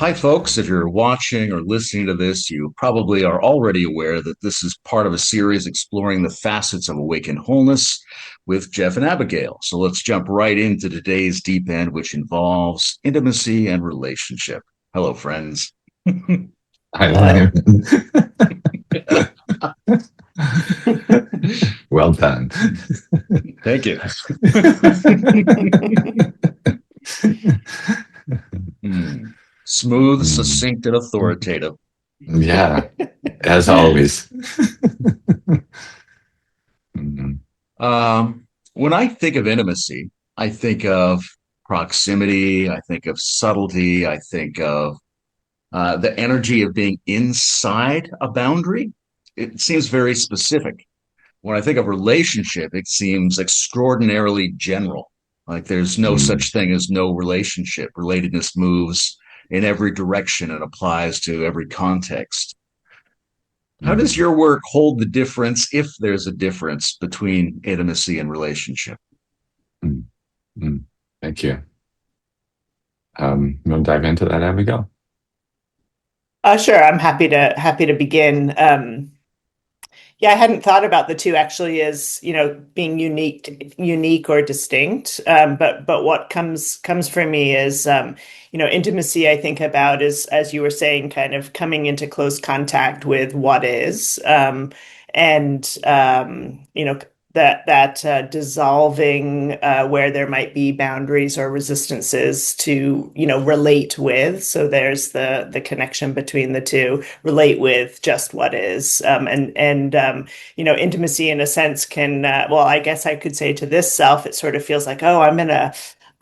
Hi, folks. If you're watching or listening to this, you probably are already aware that this is part of a series exploring the facets of Awakened Wholeness with Geoff and Abigail. So let's jump right into today's deep end, which involves intimacy and relationship. Hello, friends. Hi, Hello. Layman. Well done. Thank you. Smooth, Mm. succinct, and authoritative. Yeah, as always. Mm. When I think of intimacy, I think of proximity, I think of subtlety, I think of the energy of being inside a boundary. It seems very specific. When I think of relationship, it seems extraordinarily general. Like there's no Mm. such thing as no relationship. Relatedness moves in every direction and applies to every context. How does Mm. your work hold the difference, if there's a difference, between intimacy and relationship? Mm. Mm. Thank you. You want to dive into that, Abigail? Sure, I'm happy to begin. Yeah, I hadn't thought about the two actually as, being unique or distinct. But what comes for me is, intimacy. I think about is, as you were saying, kind of coming into close contact with what is, and that dissolving where there might be boundaries or resistances to relate with. So there's the connection between the two. Relate with just what is, and intimacy in a sense can, well, I guess I could say to this self, it sort of feels like, oh,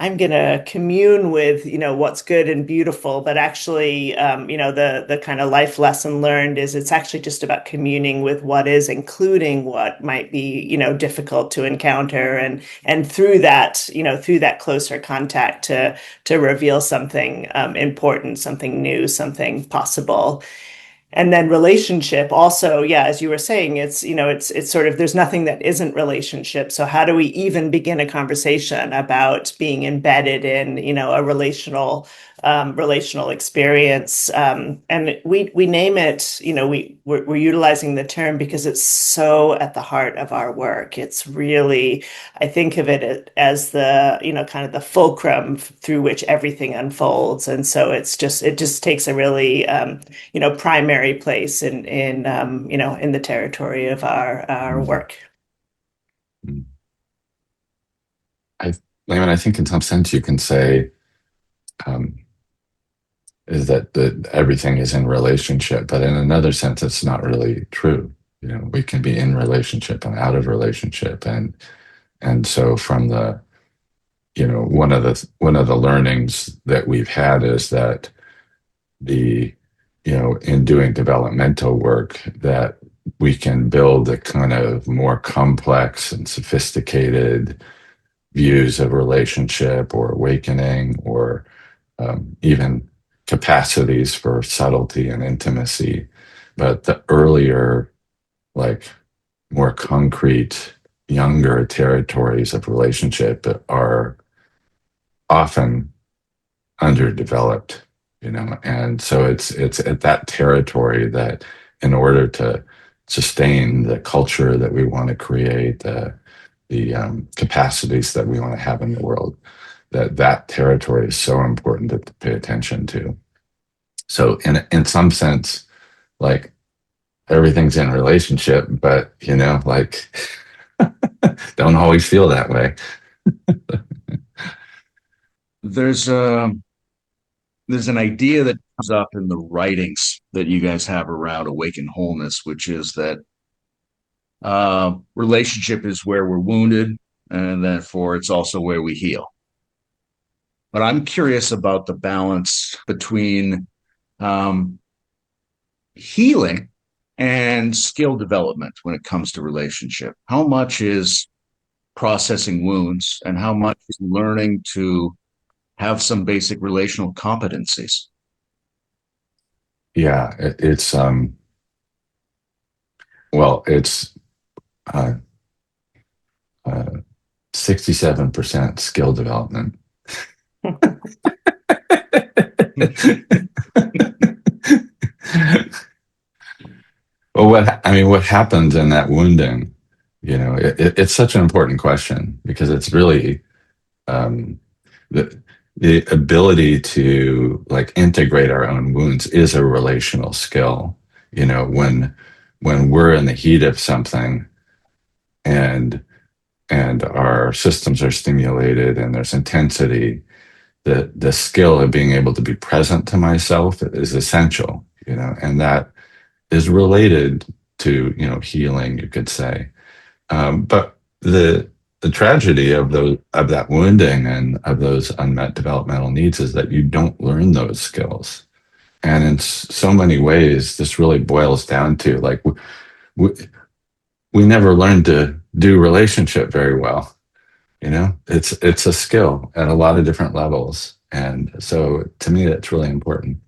I'm gonna commune with what's good and beautiful, but actually, the kind of life lesson learned is it's actually just about communing with what is, including what might be difficult to encounter, and through that closer contact to reveal something important, something new, something possible. And then relationship also, yeah, as you were saying, it's sort of, there's nothing that isn't relationship. So how do we even begin a conversation about being embedded in a relational experience? And we name it, we're utilizing the term because it's so at the heart of our work. It's really, I think of it as the kind of the fulcrum through which everything unfolds. And so it just takes a really primary place in the territory of our Mm. work. Mm. I, Layman, I think in some sense you can say um, is that everything is in relationship, but in another sense, it's not really true. We can be in relationship and out of relationship, and so from the one of the learnings that we've had is that the in doing developmental work that we can build a kind of more complex and sophisticated views of relationship or awakening or even capacities for subtlety and intimacy. But the earlier, like more concrete, younger territories of relationship are often underdeveloped, and so it's at that territory that in order to sustain the culture that we want to create, the capacities that we want to have in the world, that territory is so important to pay attention to. So in some sense, like everything's in relationship, but like don't always feel that way. There's a there's an idea that comes up in the writings that you guys have around Awakened Wholeness, which is that relationship is where we're wounded, and therefore it's also where we heal. But I'm curious about the balance between um, healing and skill development when it comes to relationship. How much is processing wounds, and how much is learning to have some basic relational competencies? Yeah, it's well, it's uh, 67% skill development. Well, what happens in that wounding? It's such an important question because it's really um, the the ability to like integrate our own wounds is a relational skill. When we're in the heat of something and our systems are stimulated and there's intensity, the skill of being able to be present to myself is essential. And that is related to healing, you could say. But the tragedy of that wounding and of those unmet developmental needs is that you don't learn those skills. And in so many ways, this really boils down to like we, we never learned to do relationship very well. It's a skill at a lot of different levels, and so to me, that's really important.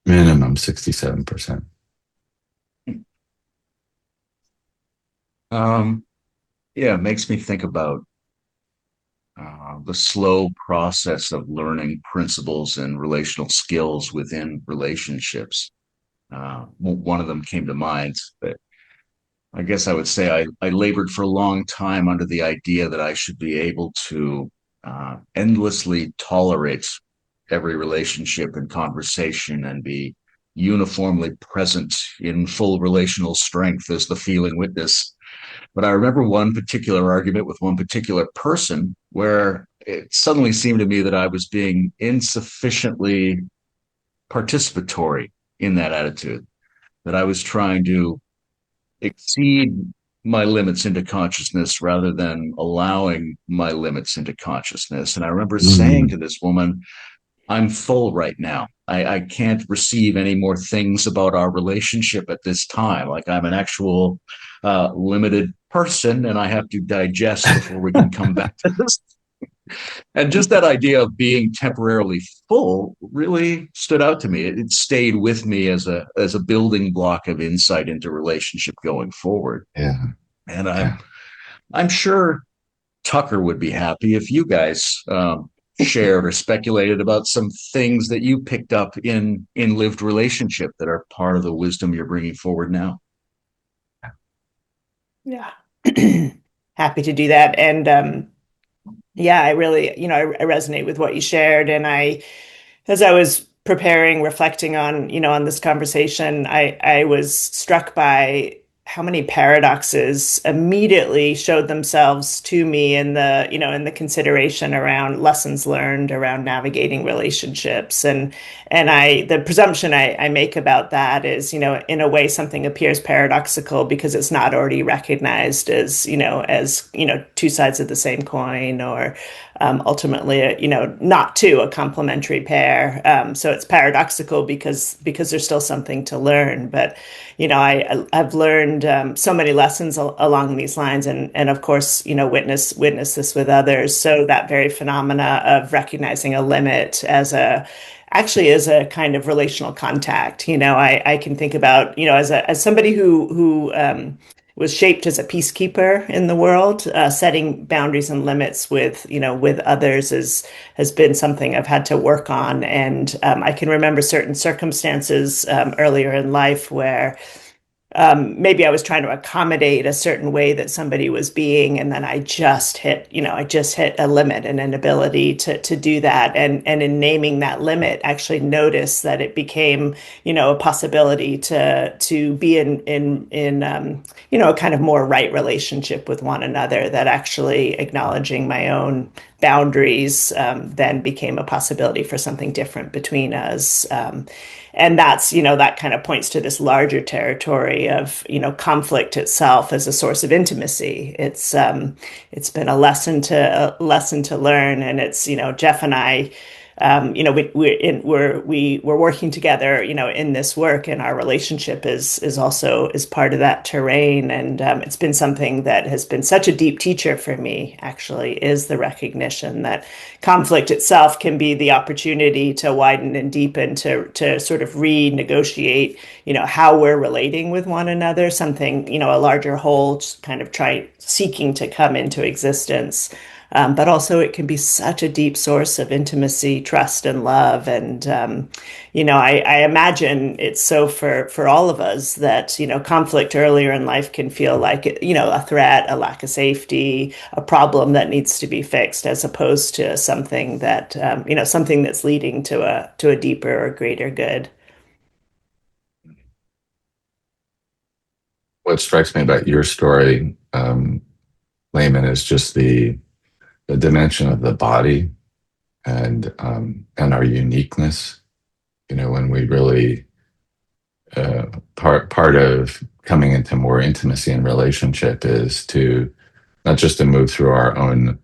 Minimum 67%. Yeah, it makes me think about the slow process of learning principles and relational skills within relationships. One of them came to mind, but I guess I would say I labored for a long time under the idea that I should be able to endlessly tolerate every relationship and conversation and be uniformly present in full relational strength as the feeling witness. But I remember one particular argument with one particular person where it suddenly seemed to me that I was being insufficiently participatory in that attitude, that I was trying to exceed my limits into consciousness rather than allowing my limits into consciousness. And I remember saying to Mm, this woman, I'm full right now. I can't receive any more things about our relationship at this time. Like I'm an actual limited person and I have to digest before we can come back to this. And just that idea of being temporarily full really stood out to me. It stayed with me as a building block of insight into relationship going forward. yeah, And yeah. I'm sure Tucker would be happy if you guys shared or speculated about some things that you picked up in lived relationship that are part of the wisdom you're bringing forward now. Yeah. Happy to do that. And yeah, I really, I resonate with what you shared. And as I was preparing, reflecting on, on this conversation, I was struck by how many paradoxes immediately showed themselves to me in the consideration around lessons learned around navigating relationships. And the presumption I make about that is, in a way, something appears paradoxical because it's not already recognized as two sides of the same coin, or ultimately, not two, a complementary pair. So it's paradoxical because there's still something to learn. But I've learned so many lessons along these lines, and of course, witness this with others. So that very phenomena of recognizing a limit actually is a kind of relational contact. I can think about, as somebody who was shaped as a peacekeeper in the world. Setting boundaries and limits with others has been something I've had to work on. And I can remember certain circumstances earlier in life where maybe I was trying to accommodate a certain way that somebody was being, and then I just hit a limit and an ability to do that. And in naming that limit, actually notice that it became, a possibility to be in a kind of more right relationship with one another, that actually acknowledging my own boundaries then became a possibility for something different between us. And that's, that kind of points to this larger territory of, conflict itself as a source of intimacy. It's been a lesson to learn. And it's, Geoff and I, we're working together, in this work, and our relationship is also is part of that terrain. And it's been something that has been such a deep teacher for me, actually, is the recognition that conflict itself can be the opportunity to widen and deepen, to sort of renegotiate, how we're relating with one another, something, a larger whole, just kind of seeking to come into existence. But also it can be such a deep source of intimacy, trust, and love. And I imagine it's so for all of us that conflict earlier in life can feel like a threat, a lack of safety, a problem that needs to be fixed, as opposed to something that something that's leading to a deeper or greater good. What strikes me about your story, Layman, is just the dimension of the body and our uniqueness. When we really part of coming into more intimacy and relationship is to not just to move through our own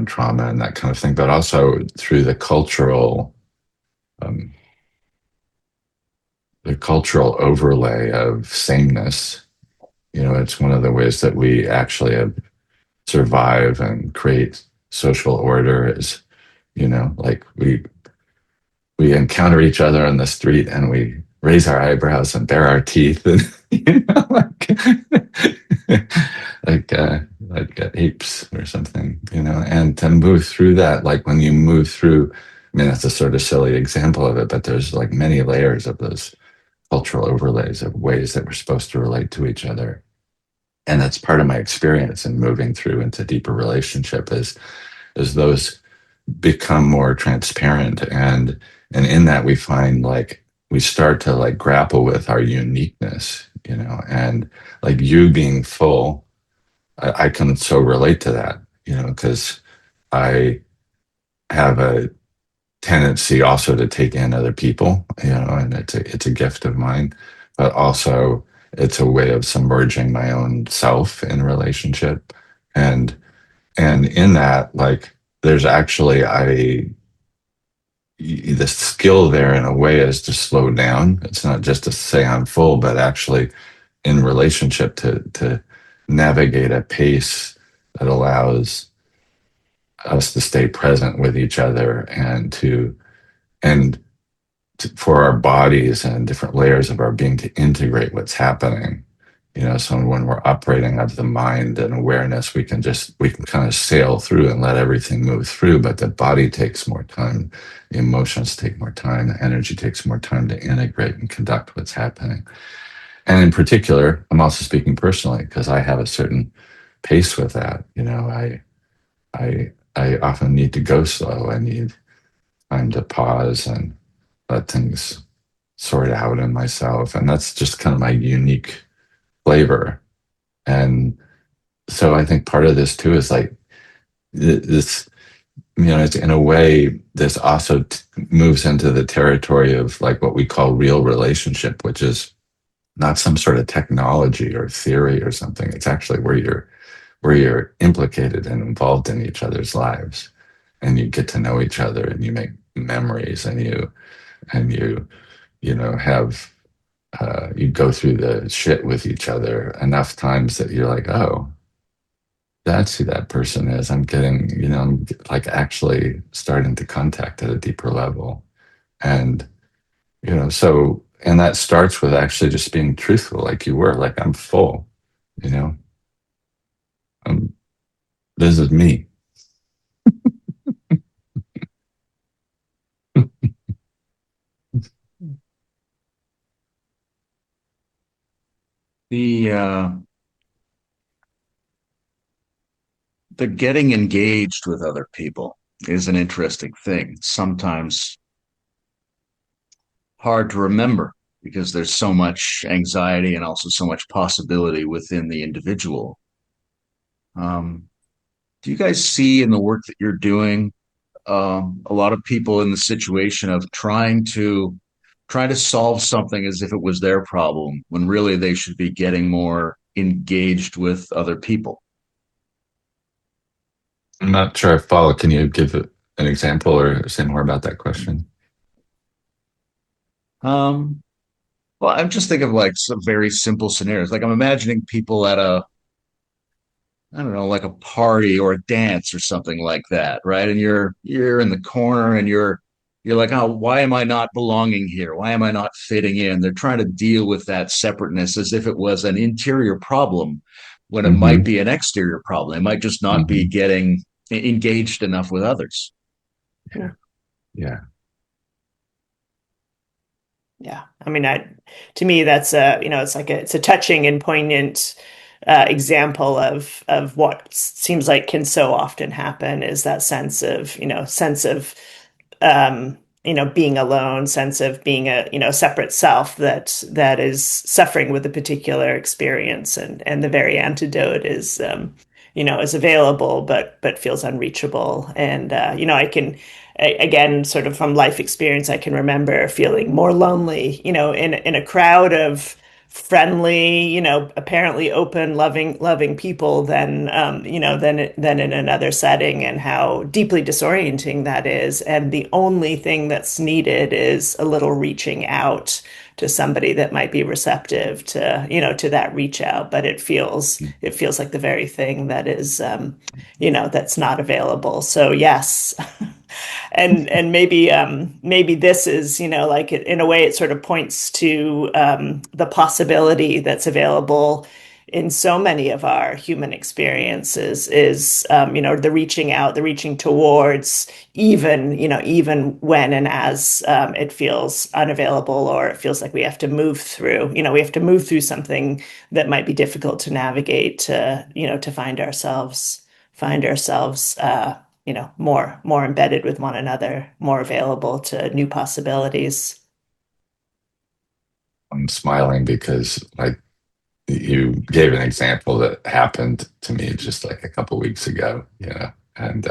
trauma and that kind of thing, but also through um, the cultural overlay of sameness. It's one of the ways that we actually survive and create social order is, like we encounter each other on the street and we raise our eyebrows and bare our teeth and like apes or something, and to move through that, like when you move through, I mean, that's a sort of silly example of it, but there's like many layers of those cultural overlays of ways that we're supposed to relate to each other. And that's part of my experience in moving through into deeper relationship is those become more transparent, and in that we find like we start to like grapple with our uniqueness, and like you being full, I can so relate to that, because I have a tendency also to take in other people, and it's a gift of mine, but also it's a way of submerging my own self in relationship, and in that, like, there's actually the skill there in a way is to slow down. It's not just to say I'm full, but actually in relationship to navigate a pace that allows us to stay present with each other and for our bodies and different layers of our being to integrate what's happening. So when we're operating out of the mind and awareness, we can kind of sail through and let everything move through, but the body takes more time, the emotions take more time, the energy takes more time to integrate and conduct what's happening. And in particular, I'm also speaking personally because I have a certain pace with that. I often need to go slow. I need time to pause and let things sort out in myself. And that's just kind of my unique flavor. And so I think part of this too is like this, it's in a way, this also moves into the territory of like what we call real relationship, which is not some sort of technology or theory or something. It's actually where you're implicated and involved in each other's lives, and you get to know each other and you make memories and you have you go through the shit with each other enough times that you're like, oh, that's who that person is. I'm like actually starting to contact at a deeper level. And, and that starts with actually just being truthful, like you were, like, I'm full, you know, um, this is me. The the getting engaged with other people is an interesting thing. Sometimes hard to remember because there's so much anxiety and also so much possibility within the individual. Um, do you guys see in the work that you're doing a lot of people in the situation of trying to solve something as if it was their problem when really they should be getting more engaged with other people? I'm not sure I follow. Can you give an example or say more about that question? Um, well, I'm just thinking of like some very simple scenarios. Like I'm imagining people at I don't know, like a party or a dance or something like that, right? And you're in the corner and you're like, oh, why am I not belonging here? Why am I not fitting in? They're trying to deal with that separateness as if it was an interior problem. when it might Hmm. be an exterior problem. They might just not be Hmm. getting engaged enough with others. Hmm. Yeah. Yeah. I mean, to me, that's it's like it's a touching and poignant example of what seems like can so often happen is that sense of, being alone, sense of being a, separate self that is suffering with a particular experience. And the very antidote is, is available, but feels unreachable. And, I can, again, sort of from life experience, I can remember feeling more lonely, in a crowd of friendly, apparently open, loving people than in another setting, and how deeply disorienting that is. And the only thing that's needed is a little reaching out to somebody that might be receptive to, to that reach out. But it feels like the very thing that is, that's not available. So yes. And maybe this is, like in a way it sort of points to the possibility that's available in so many of our human experiences is, the reaching out, the reaching towards, even when and as it feels unavailable, or it feels like we have to move through, something that might be difficult to navigate to find ourselves more embedded with one another, more available to new possibilities. I'm smiling because like you gave an example that happened to me just like a couple weeks ago, and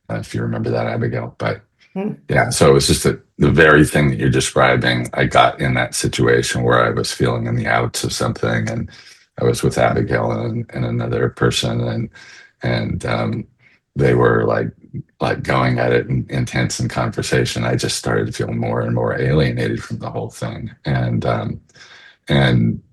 if you remember that, Abigail, but Hmm. yeah, so it was just that the very thing that you're describing, I got in that situation where I was feeling in the outs of something, and I was with Abigail and another person, and they were like going at it intense in conversation. I just started to feel more and more alienated from the whole thing, and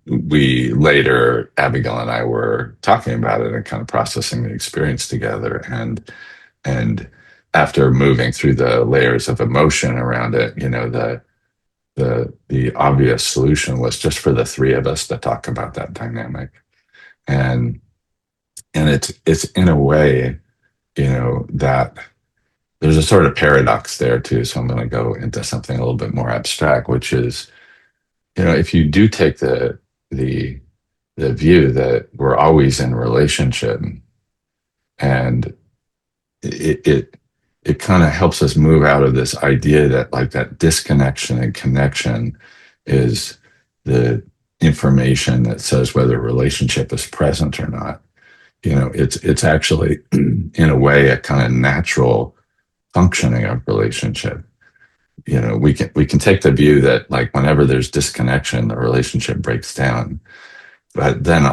we later, Abigail and I were talking about it and kind of processing the experience together, and after moving through the layers of emotion around it, the obvious solution was just for the three of us to talk about that dynamic. And and it's in a way, that there's a sort of paradox there too. So I'm going to go into something a little bit more abstract, which is, if you do take the the view that we're always in relationship, and it it kind of helps us move out of this idea that like that disconnection and connection is the information that says whether a relationship is present or not. It's actually in a way a kind of natural functioning of relationship. We can take the view that like whenever there's disconnection, the relationship breaks down. But then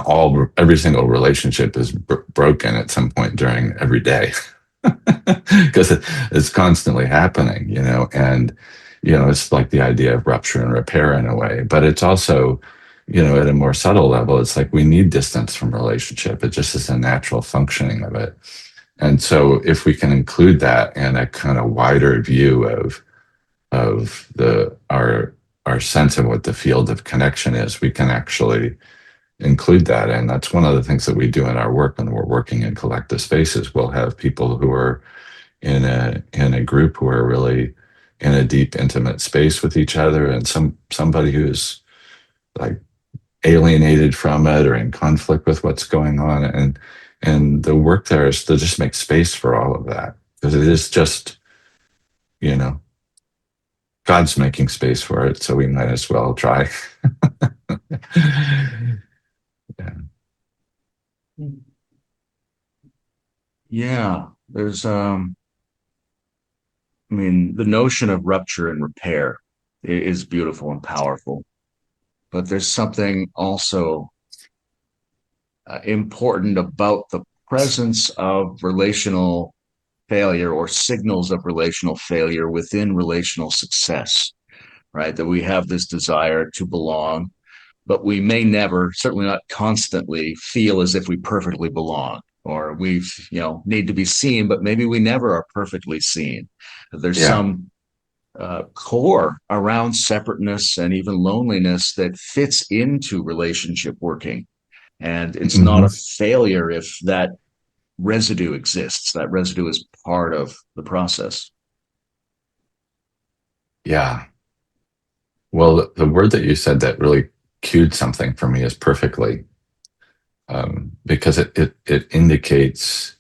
every single relationship is broken at some point during every day because it's constantly happening, and it's like the idea of rupture and repair in a way, but it's also, at a more subtle level, it's like we need distance from relationship. It just is a natural functioning of it. And so if we can include that in a kind of wider view of our sense of what the field of connection is, we can actually include that. And that's one of the things that we do in our work when we're working in collective spaces. We'll have people who are in a group who are really in a deep, intimate space with each other, and somebody who's like alienated from it or in conflict with what's going on. And the work there is to just make space for all of that. Because it is just, you know, God's making space for it, so we might as well try. Yeah. Yeah, there's I mean, the notion of rupture and repair is beautiful and powerful, but there's something also important about the presence of relational failure or signals of relational failure within relational success, right? That we have this desire to belong, but we may never, certainly not constantly, feel as if we perfectly belong, or we've, need to be seen, but maybe we never are perfectly seen. There's Yeah. some core around separateness and even loneliness that fits into relationship working. And it's not Mm-hmm. a failure if that residue exists. That residue is part of the process. Yeah. Well, the word that you said that really cued something for me is perfectly, because it indicates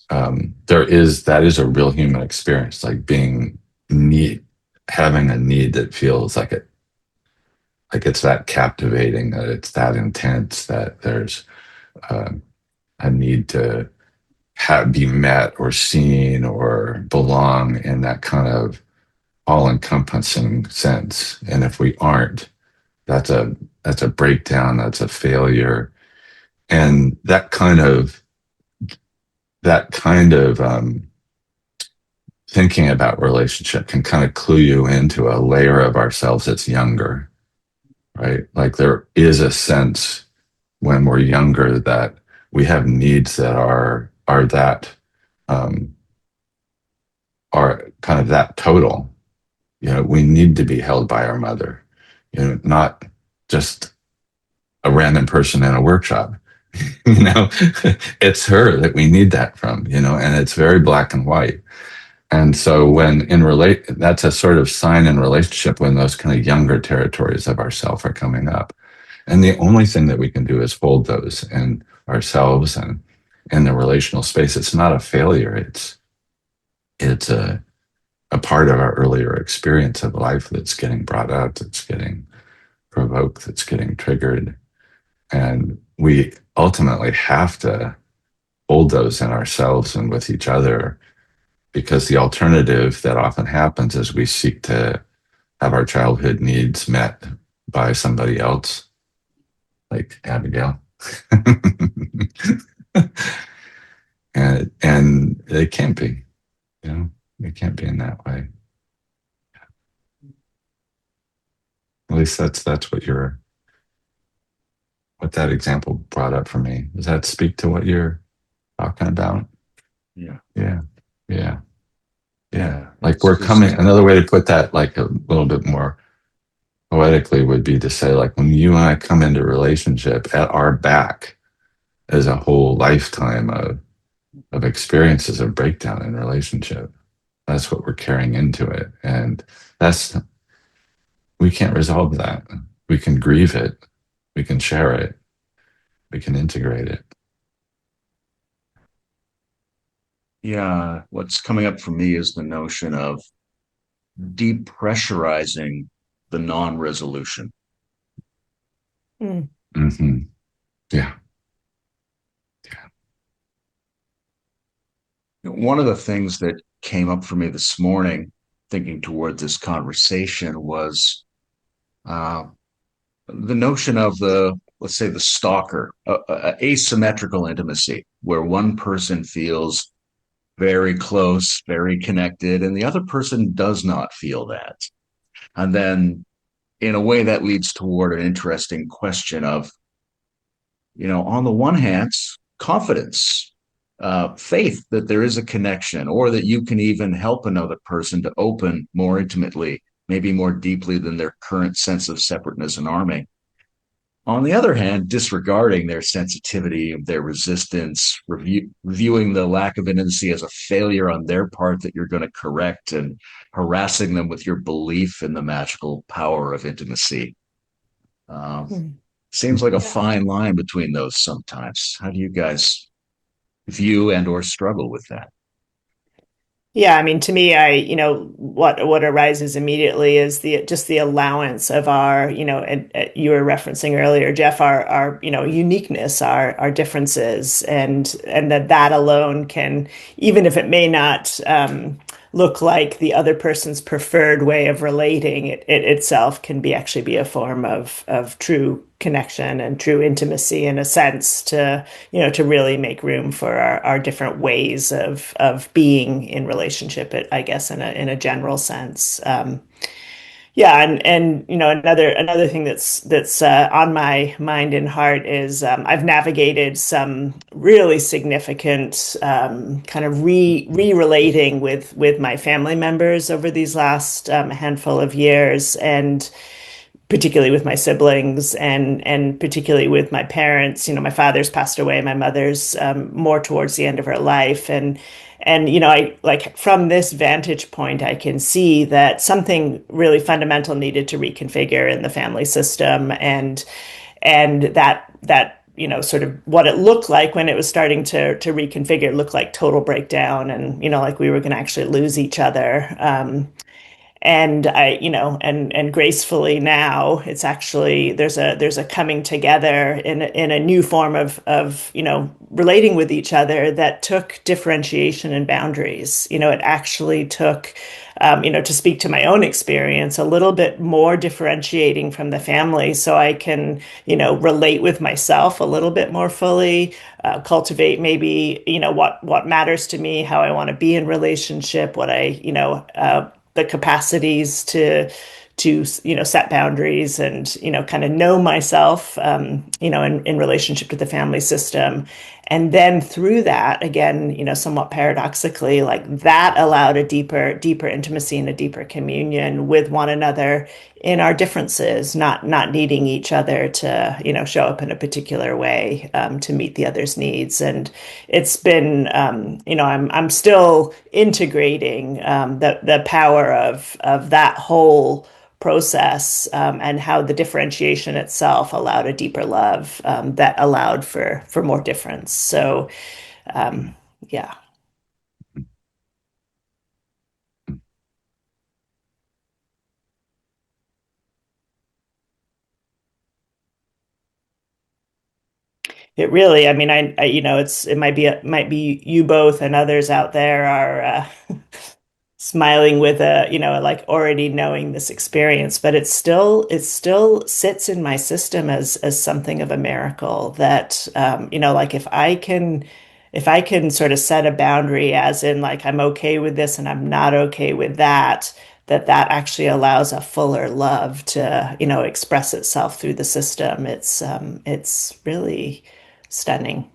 that is a real human experience, like being need having a need that feels like it's that captivating, that it's that intense, that there's um, a need to be met or seen or belong in that kind of all-encompassing sense. And if we aren't, that's a breakdown, that's a failure. And that kind of thinking about relationship can kind of clue you into a layer of ourselves that's younger, right? Like there is a sense when we're younger that we have needs that are that um, are kind of that total. We need to be held by our mother, not just a random person in a workshop. you know, it's her that we need that from, and it's very black and white. And so that's a sort of sign in relationship when those kind of younger territories of ourself are coming up. And the only thing that we can do is hold those in ourselves and in the relational space. It's not a failure. It's a part of our earlier experience of life that's getting brought up, that's getting provoked, that's getting triggered. And we ultimately have to hold those in ourselves and with each other, because the alternative that often happens is we seek to have our childhood needs met by somebody else, like Abigail. and it can't be, it can't be in that way. At least that's what that example brought up for me. Does that speak to what you're talking about? Yeah. Yeah. Yeah. Yeah. Like another way to put that, like a little bit more poetically, would be to say, like, when you and I come into relationship, at our back is a whole lifetime of experiences of breakdown in relationship. That's what we're carrying into it. And we can't resolve that. We can grieve it. We can share it. We can integrate it. Yeah. What's coming up for me is the notion of depressurizing the non-resolution. Mm. Mm-hmm. Yeah. One of the things that came up for me this morning, thinking toward this conversation, was uh, the notion of let's say, the stalker, asymmetrical intimacy, where one person feels very close, very connected, and the other person does not feel that. And then, in a way, that leads toward an interesting question of, on the one hand, confidence, faith that there is a connection, or that you can even help another person to open more intimately, maybe more deeply than their current sense of separateness and arming. On the other hand, disregarding their sensitivity, their resistance, viewing the lack of intimacy as a failure on their part that you're going to correct, and harassing them with your belief in the magical power of intimacy. Um, Mm. Seems like a Yeah. fine line between those sometimes. How do you guys view and or struggle with that? Yeah, I mean, to me, what arises immediately is the allowance of our, and you were referencing earlier, Geoff, our uniqueness, our differences, and that alone can, even if it may not look like the other person's preferred way of relating, it itself can actually be a form of true connection and true intimacy, in a sense, to really make room for our different ways of being in relationship, I guess, in a general sense. Yeah, and another thing that's on my mind and heart is, I've navigated some really significant kind of re-relating with my family members over these last handful of years, and particularly with my siblings and particularly with my parents. My father's passed away, my mother's more towards the end of her life, and I like from this vantage point, I can see that something really fundamental needed to reconfigure in the family system, and that sort of what it looked like when it was starting to reconfigure, it looked like total breakdown, and like we were going to actually lose each other. And I, and gracefully now it's actually there's a coming together in a new form of relating with each other that took differentiation and boundaries. It actually took to speak to my own experience, a little bit more differentiating from the family so I can, relate with myself a little bit more fully, cultivate maybe, what matters to me, how I want to be in relationship, what the capacities to set boundaries and kind of know myself in relationship to the family system. And then through that, again, somewhat paradoxically, like that allowed a deeper intimacy and a deeper communion with one another in our differences, not needing each other to show up in a particular way to meet the other's needs. And it's been I'm still integrating the power of that whole process, and how the differentiation itself allowed a deeper love that allowed for more difference. So, yeah. It really, I mean, it might be you both and others out there are smiling with like already knowing this experience, but it still sits in my system as something of a miracle that like if I can sort of set a boundary, as in like I'm okay with this and I'm not okay with that actually allows a fuller love to express itself through the system. It's really stunning.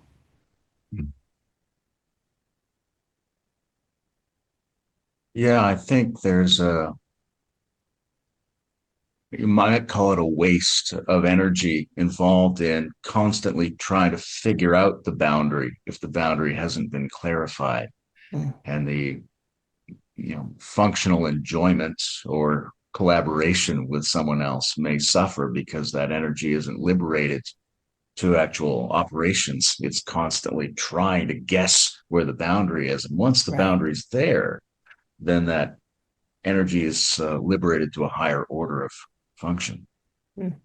Yeah, I think you might call it a waste of energy involved in constantly trying to figure out the boundary if the boundary hasn't been clarified. Mm. And the functional enjoyment or collaboration with someone else may suffer because that energy isn't liberated to actual operations. It's constantly trying to guess where the boundary is. And once the Right. boundary's there, then that energy is liberated to a higher order of function. Mm.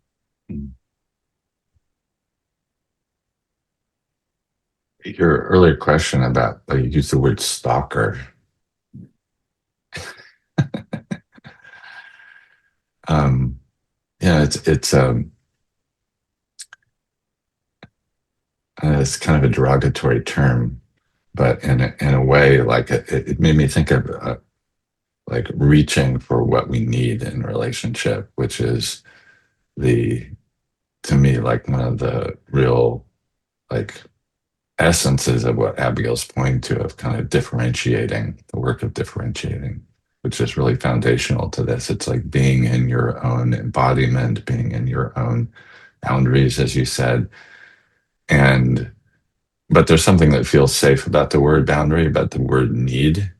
Your earlier question about, you used the word stalker. um, it's kind of a derogatory term, but in a way, like it made me think of like reaching for what we need in a relationship, which is to me, like one of the real like essences of what Abigail's pointing to, of kind of differentiating, the work of differentiating, which is really foundational to this. It's like being in your own embodiment, being in your own boundaries, as you said. But there's something that feels safe about the word boundary, but the word need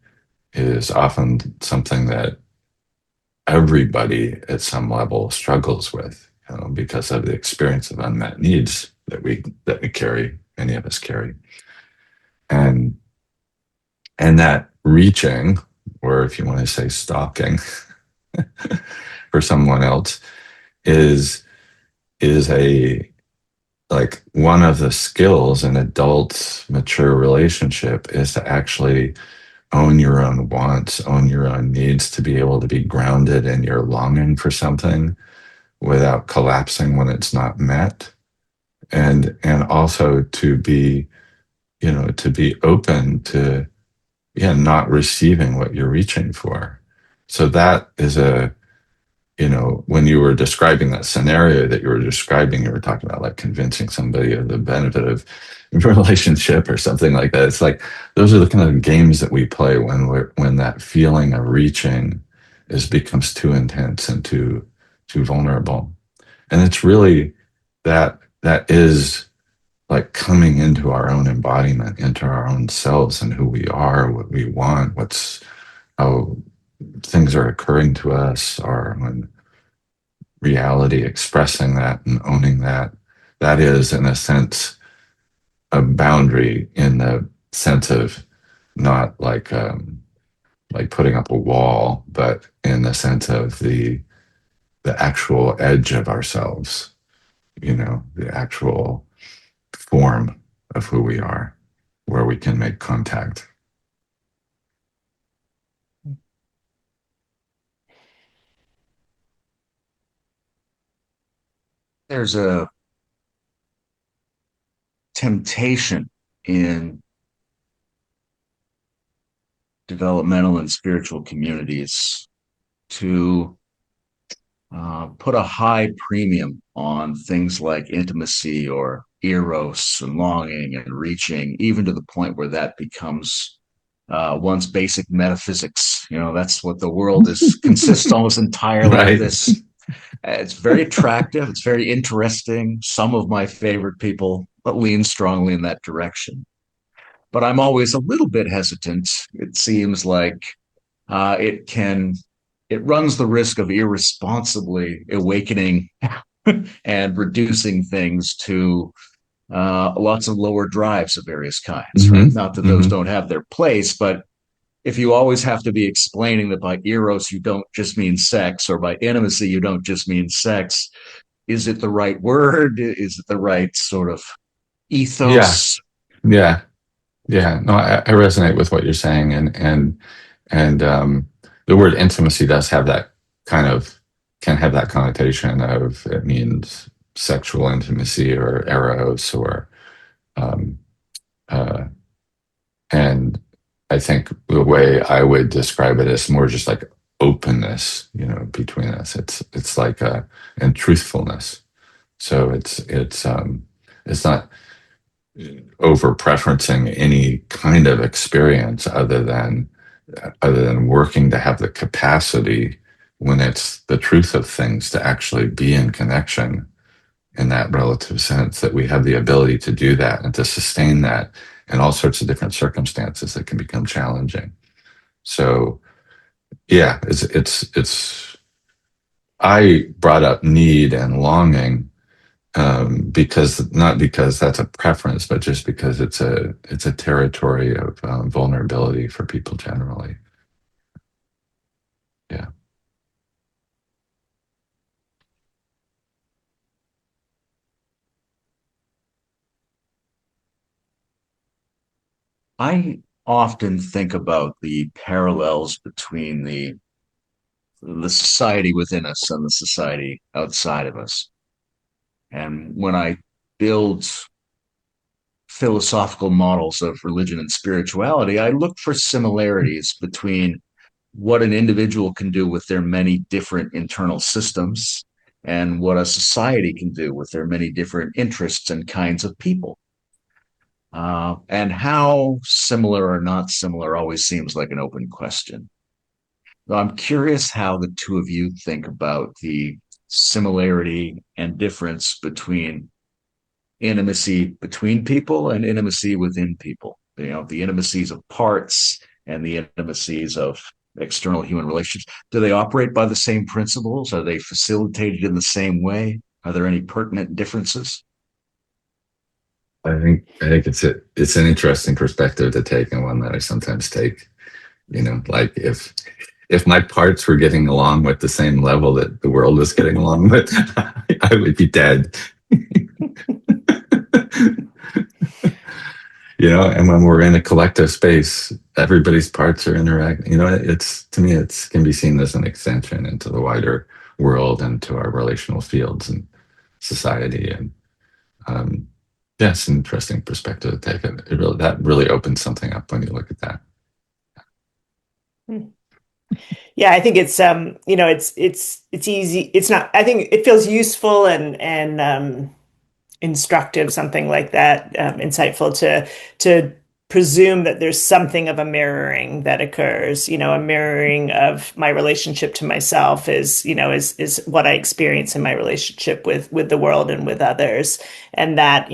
is often something that everybody at some level struggles with, because of the experience of unmet needs that we carry, many of us carry. And that reaching, or if you want to say stalking for someone else, is a like one of the skills in adult mature relationship is to actually own your own wants, own your own needs, to be able to be grounded in your longing for something without collapsing when it's not met, and also to be open to not receiving what you're reaching for. So that is when you were describing that scenario that you were describing, you were talking about like convincing somebody of the benefit of relationship or something like that. It's like those are the kind of games that we play when that feeling of reaching becomes too intense and too vulnerable. And it's really that is like coming into our own embodiment, into our own selves and who we are, what we want, how things are occurring to us, or when reality expressing that and owning that. That is, in a sense, a boundary, in the sense of not like putting up a wall, but in the sense of the actual edge of ourselves, the actual form of who we are, where we can make contact. There's a temptation in developmental and spiritual communities to put a high premium on things like intimacy or eros and longing and reaching, even to the point where that becomes one's basic metaphysics. That's what the world is, consists almost entirely of Right. this. It's very attractive. It's very interesting. Some of my favorite people lean strongly in that direction. But I'm always a little bit hesitant. It seems like uh, it can it runs the risk of irresponsibly awakening and reducing things to lots of lower drives of various kinds, right? Mm-hmm. Not that those Mm-hmm. don't have their place, but if you always have to be explaining that by eros you don't just mean sex, or by intimacy you don't just mean sex, is it the right word? Is it the right sort of Yeah. ethos? Yeah. Yeah. No, I resonate with what you're saying, and the word intimacy does have that kind of can have that connotation of, it means sexual intimacy or eros, or um, uh, and I think the way I would describe it is more just like openness, between us. It's like and truthfulness. So it's not over preferencing any kind of experience, other than working to have the capacity, when it's the truth of things, to actually be in connection in that relative sense, that we have the ability to do that and to sustain that in all sorts of different circumstances that can become challenging. So yeah, it's I brought up need and longing, because, not because that's a preference, but just because it's a territory of vulnerability for people generally. Yeah. I often think about the parallels between the society within us and the society outside of us. And when I build philosophical models of religion and spirituality, I look for similarities between what an individual can do with their many different internal systems and what a society can do with their many different interests and kinds of people. And how similar or not similar always seems like an open question. I'm curious how the two of you think about the similarity and difference between intimacy between people and intimacy within people. The intimacies of parts and the intimacies of external human relationships. Do they operate by the same principles? Are they facilitated in the same way? Are there any pertinent differences? I think it's an interesting perspective to take, and one that I sometimes take. Like, if my parts were getting along with the same level that the world is getting along with, I would be dead. And when we're in a collective space, everybody's parts are interacting. It's, to me, it can be seen as an extension into the wider world and to our relational fields and society. And yeah, it's an interesting perspective to take. That really opens something up when you look at that. Yeah, I think it's easy. It's not, I think it feels useful and instructive, something like that, insightful to presume that there's something of a mirroring that occurs. A mirroring of my relationship to myself is what I experience in my relationship with the world and with others. And that,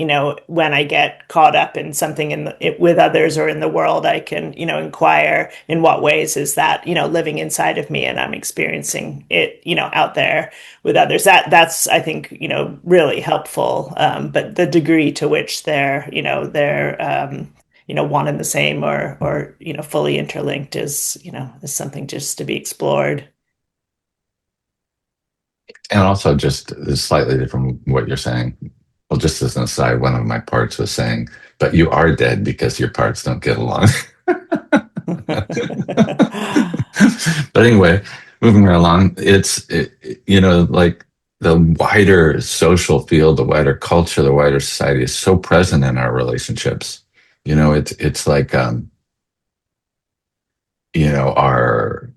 when I get caught up in something with others or in the world, I can, inquire, in what ways is that, living inside of me and I'm experiencing it, out there with others. That's, I think, really helpful. But the degree to which they're one and the same, or fully interlinked, is something just to be explored. And also, just slightly different from what you're saying. Well, just as an aside, one of my parts was saying, "But you are dead because your parts don't get along." But anyway, moving right along, like the wider social field, the wider culture, the wider society is so present in our relationships. It's like our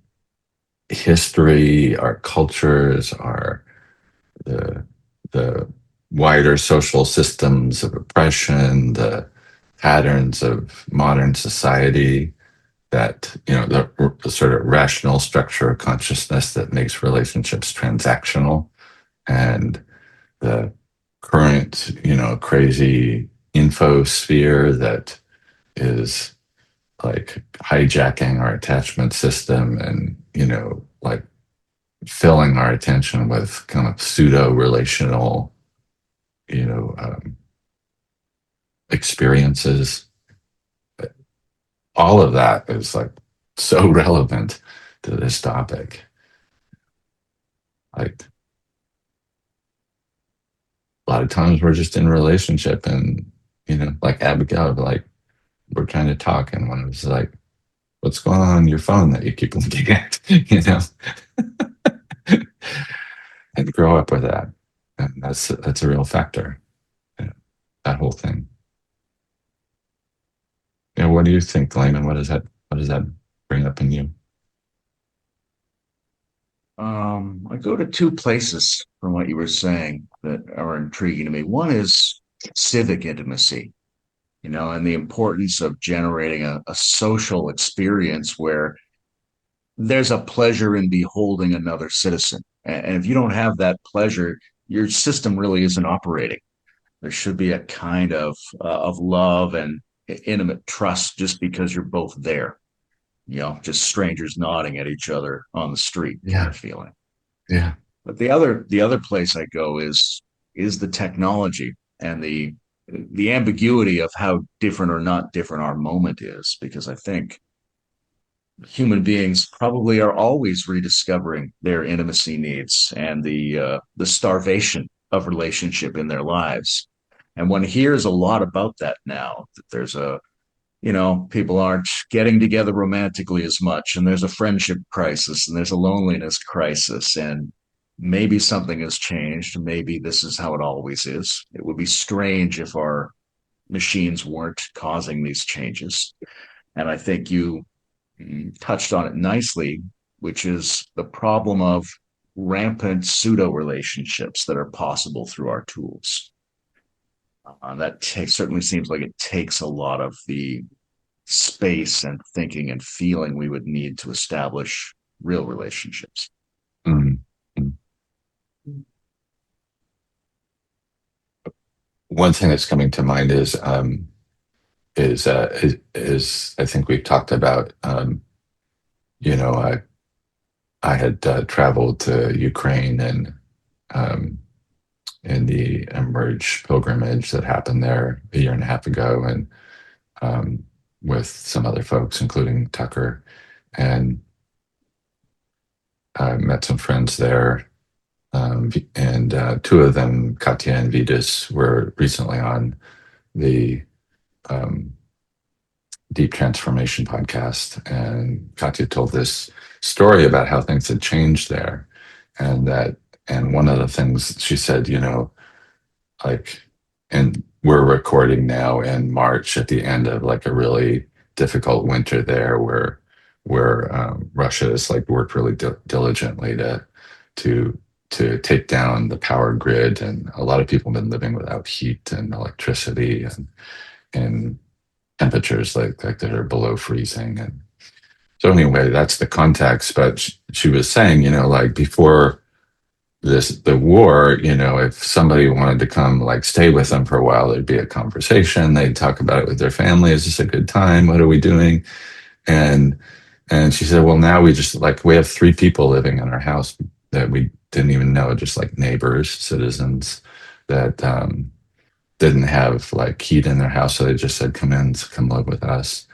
history, our cultures, the the wider social systems of oppression, the patterns of modern society, that the sort of rational structure of consciousness that makes relationships transactional, and the current crazy infosphere that is like hijacking our attachment system, and like filling our attention with kind of pseudo relational experiences. All of that is like so relevant to this topic. Like a lot of times we're just in a relationship, and like Abigail, like we're trying to talk, and one of us is like, "What's going on your phone that you keep looking at?" And grow up with that, and that's a real factor. That whole thing. What do you think, Layman? What does that bring up in you? I go to two places from what you were saying that are intriguing to me. One is civic intimacy, and the importance of generating a social experience where there's a pleasure in beholding another citizen. And if you don't have that pleasure, your system really isn't operating. There should be a kind of love and intimate trust just because you're both there. Just strangers nodding at each other on the street kind Yeah, of feeling. yeah. But the other place I go is the technology and the ambiguity of how different or not different our moment is, because I think human beings probably are always rediscovering their intimacy needs and the starvation of relationship in their lives. And one hears a lot about that now, that there's people aren't getting together romantically as much, and there's a friendship crisis, and there's a loneliness crisis, and maybe something has changed. Maybe this is how it always is. It would be strange if our machines weren't causing these changes. And I think you touched on it nicely, which is the problem of rampant pseudo relationships that are possible through our tools. Certainly seems like it takes a lot of the space and thinking and feeling we would need to establish real relationships. Mm. One thing that's coming to mind is I think we've talked about. You know, I had traveled to Ukraine, and um, in the Emerge pilgrimage that happened there a year and a half ago, and um, with some other folks, including Tucker, and I met some friends there. And two of them, Katya and Vitas, were recently on the um, Deep Transformation podcast. And Katya told this story about how things had changed there. And one of the things she said, like, and we're recording now in March at the end of like a really difficult winter there, where Russia has like worked really diligently to to take down the power grid, and a lot of people have been living without heat and electricity, and temperatures like that are below freezing. And so anyway, that's the context. But she was saying, like before the war, if somebody wanted to come like stay with them for a while, there'd be a conversation. They'd talk about it with their family. Is this a good time? What are we doing? And she said, well, now we have 3 people living in our house that we didn't even know, just like neighbors, citizens that didn't have like heat in their house. So they just said, come live with us.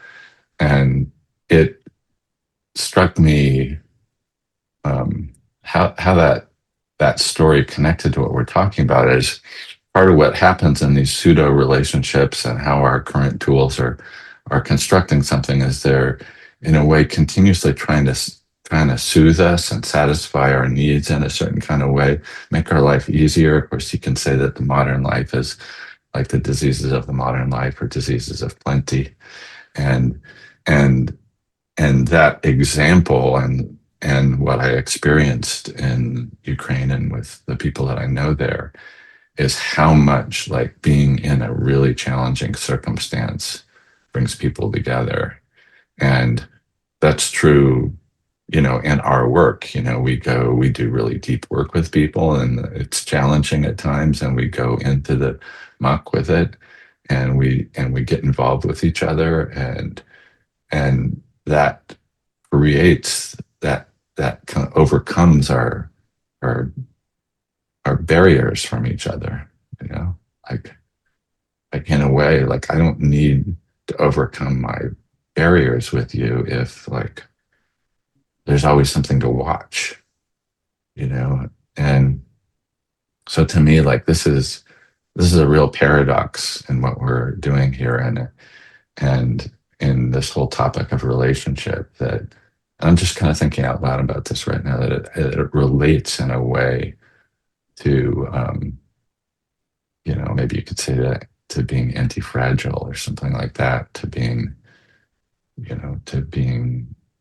And it struck me how that story connected to what we're talking about is part of what happens in these pseudo relationships, and how our current tools are constructing something is they're in a way continuously trying to soothe us and satisfy our needs in a certain kind of way, make our life easier. Of course, you can say that the modern life is like the diseases of the modern life, or diseases of plenty, and and and that example, and what I experienced in Ukraine and with the people that I know there, is how much like being in a really challenging circumstance brings people together. And that's true, in our work. We do really deep work with people, and it's challenging at times, and we go into the muck with it, and we get involved with each other, and that creates that kind of overcomes our our barriers from each other, like in a way, like I don't need to overcome my barriers with you if like there's always something to watch, and so to me, like this is a real paradox in what we're doing here, and in this whole topic of relationship, that I'm just kind of thinking out loud about this right now, that it relates in a way to maybe you could say that to being anti-fragile or something like that, to being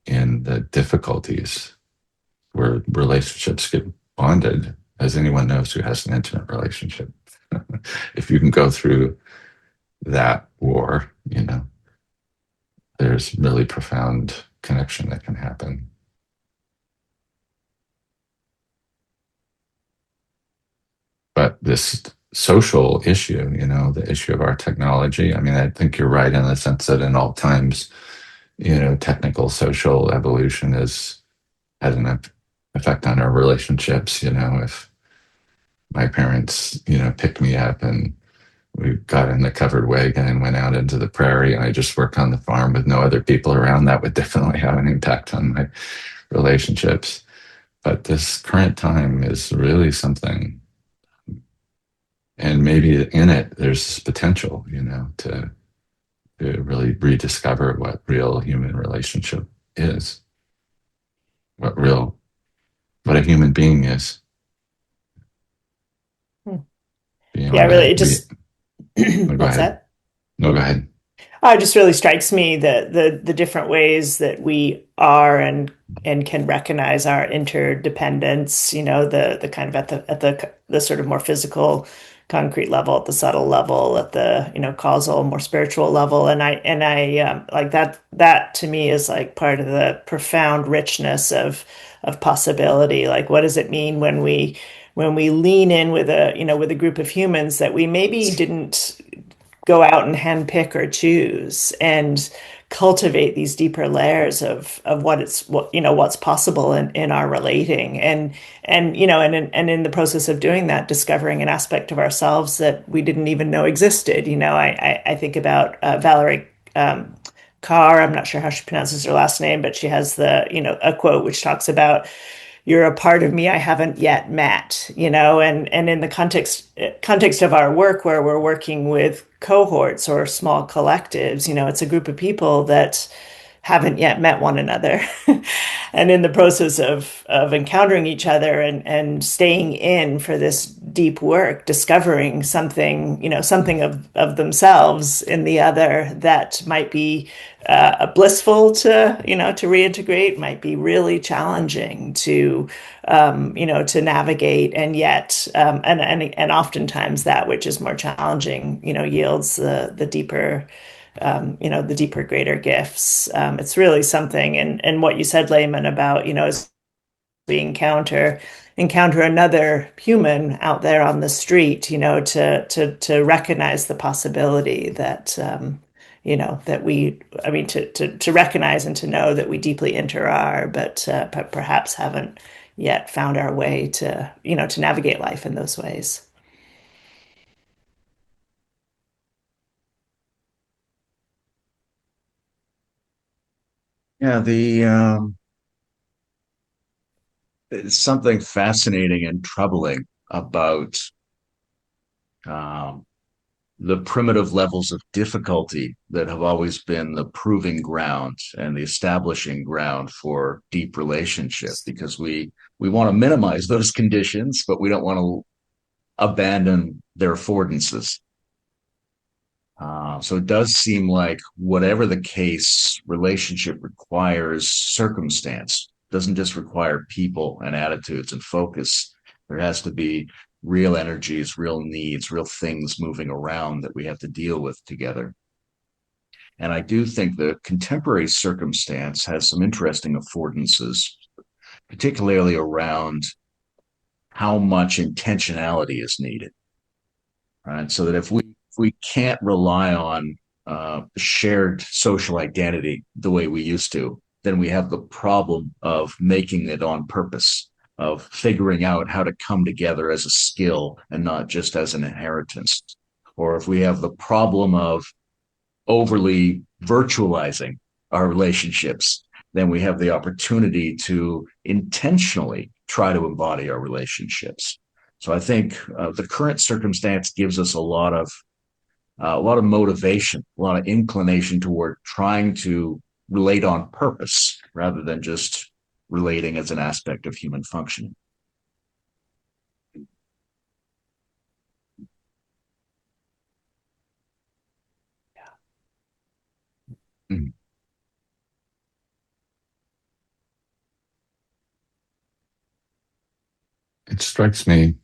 in the difficulties where relationships get bonded, as anyone knows who has an intimate relationship. If you can go through that war, there's really profound connection that can happen. But this social issue, the issue of our technology, I mean, I think you're right in the sense that in all times, technical social evolution has had an effect on our relationships. If my parents, picked me up and we got in the covered wagon and went out into the prairie, and I just worked on the farm with no other people around, that would definitely have an impact on my relationships. But this current time is really something, and maybe in it there's this potential, to really rediscover what real human relationship is, what a human being is. Yeah, Beyond really, that, it just go what's ahead. that? No, go ahead. It just really strikes me that the different ways that we are and can recognize our interdependence, the kind of at the sort of more physical, concrete level, at the subtle level, at the causal, more spiritual level, and I like that to me is like part of the profound richness of possibility. Like, what does it mean when we lean in with a group of humans that we maybe didn't go out and handpick or choose, and cultivate these deeper layers of what's possible in our relating, and in the process of doing that, discovering an aspect of ourselves that we didn't even know existed. I think about Valerie Carr. I'm not sure how she pronounces her last name, but she has a quote which talks about, "You're a part of me I haven't yet met," and in the context of our work, where we're working with cohorts or small collectives, it's a group of people that haven't yet met one another. And in the process of encountering each other and staying in for this deep work, discovering something of themselves in the other that might be blissful to reintegrate, might be really challenging to navigate, and yet and oftentimes that which is more challenging yields the deeper the deeper, greater gifts. It's really something. And what you said, Layman, about, as we encounter another human out there on the street, to recognize the possibility that, that to recognize and to know that we deeply are, but perhaps haven't yet found our way to navigate life in those ways. Yeah, it's something fascinating and troubling about um, the primitive levels of difficulty that have always been the proving ground and the establishing ground for deep relationship, because we want to minimize those conditions, but we don't want to abandon their affordances. So it does seem like, whatever the case, relationship requires circumstance. It doesn't just require people and attitudes and focus. There has to be real energies, real needs, real things moving around that we have to deal with together. And I do think the contemporary circumstance has some interesting affordances, particularly around how much intentionality is needed. Right. So that if we can't rely on shared social identity the way we used to, then we have the problem of making it on purpose, of figuring out how to come together as a skill and not just as an inheritance. Or if we have the problem of overly virtualizing our relationships, then we have the opportunity to intentionally try to embody our relationships. So I think the current circumstance gives us a lot of motivation, a lot of inclination toward trying to relate on purpose rather than just relating as an aspect of human functioning. Mhm. It strikes me,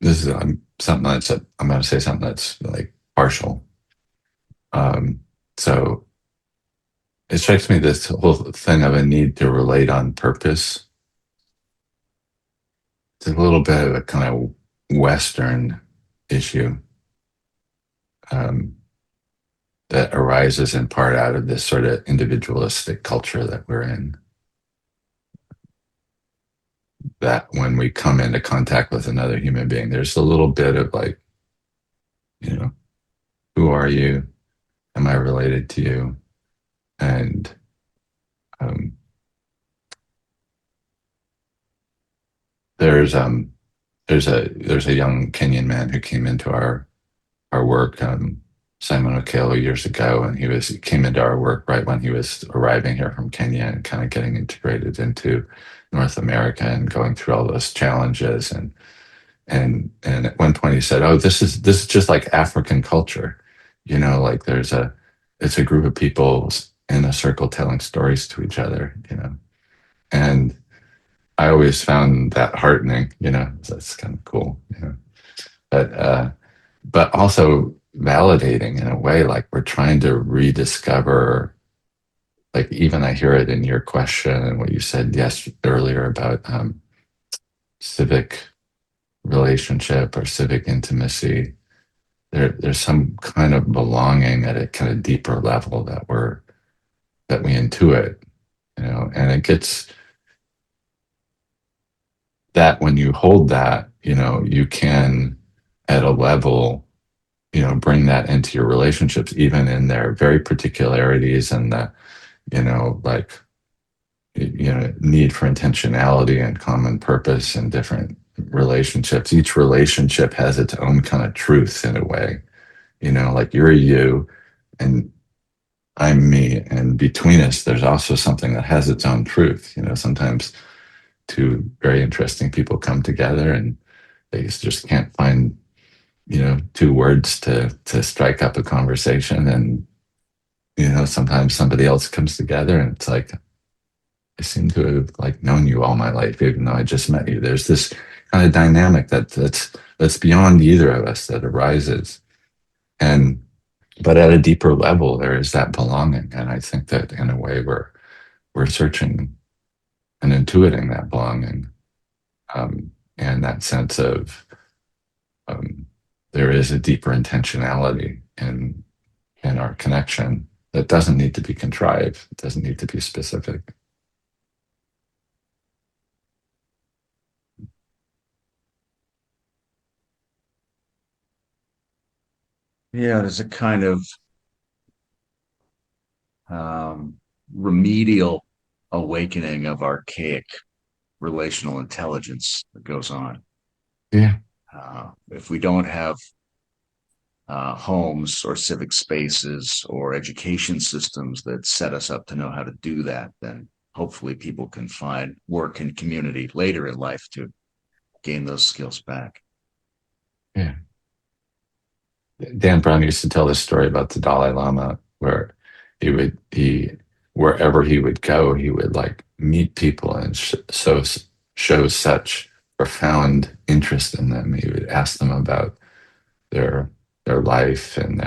this is something that's, I'm going to say something that's like partial. So it strikes me, this whole thing of a need to relate on purpose. It's a little bit of a kind of Western issue, um, that arises in part out of this sort of individualistic culture that we're in. That when we come into contact with another human being, there's a little bit of like, you know, who are you? Am I related to you? And um, there's there's a young Kenyan man who came into our work, Simon O'Kale, years ago, and he came into our work right when he was arriving here from Kenya and kind of getting integrated into North America and going through all those challenges. And at one point he said, "Oh, this is just like African culture, like it's a group of people in a circle telling stories to each other, And I always found that heartening, that's kind of cool, but also validating in a way, like we're trying to rediscover, like even I hear it in your question and what you said earlier about civic relationship or civic intimacy. There's some kind of belonging at a kind of deeper level that we intuit, and it gets that when you hold that, you can at a level, bring that into your relationships, even in their very particularities and the, like, need for intentionality and common purpose and different relationships. Each relationship has its own kind of truth in a way, like you're you and I'm me. And between us, there's also something that has its own truth. Sometimes two very interesting people come together and they just can't find, two words to strike up a conversation. And, sometimes somebody else comes together and it's like, I seem to have like known you all my life, even though I just met you. There's this kind of dynamic that's beyond either of us that arises. And but at a deeper level, there is that belonging. And I think that in a way we're searching and intuiting that belonging, and that sense of there is a deeper intentionality in our connection that doesn't need to be contrived. It doesn't need to be specific. Yeah, there's a kind of remedial awakening of archaic relational intelligence that goes on. Yeah. If we don't have homes or civic spaces or education systems that set us up to know how to do that, then hopefully people can find work and community later in life to gain those skills back. Yeah. Dan Brown used to tell this story about the Dalai Lama, where wherever he would go, he would like meet people and show such profound interest in them. He would ask them about their life and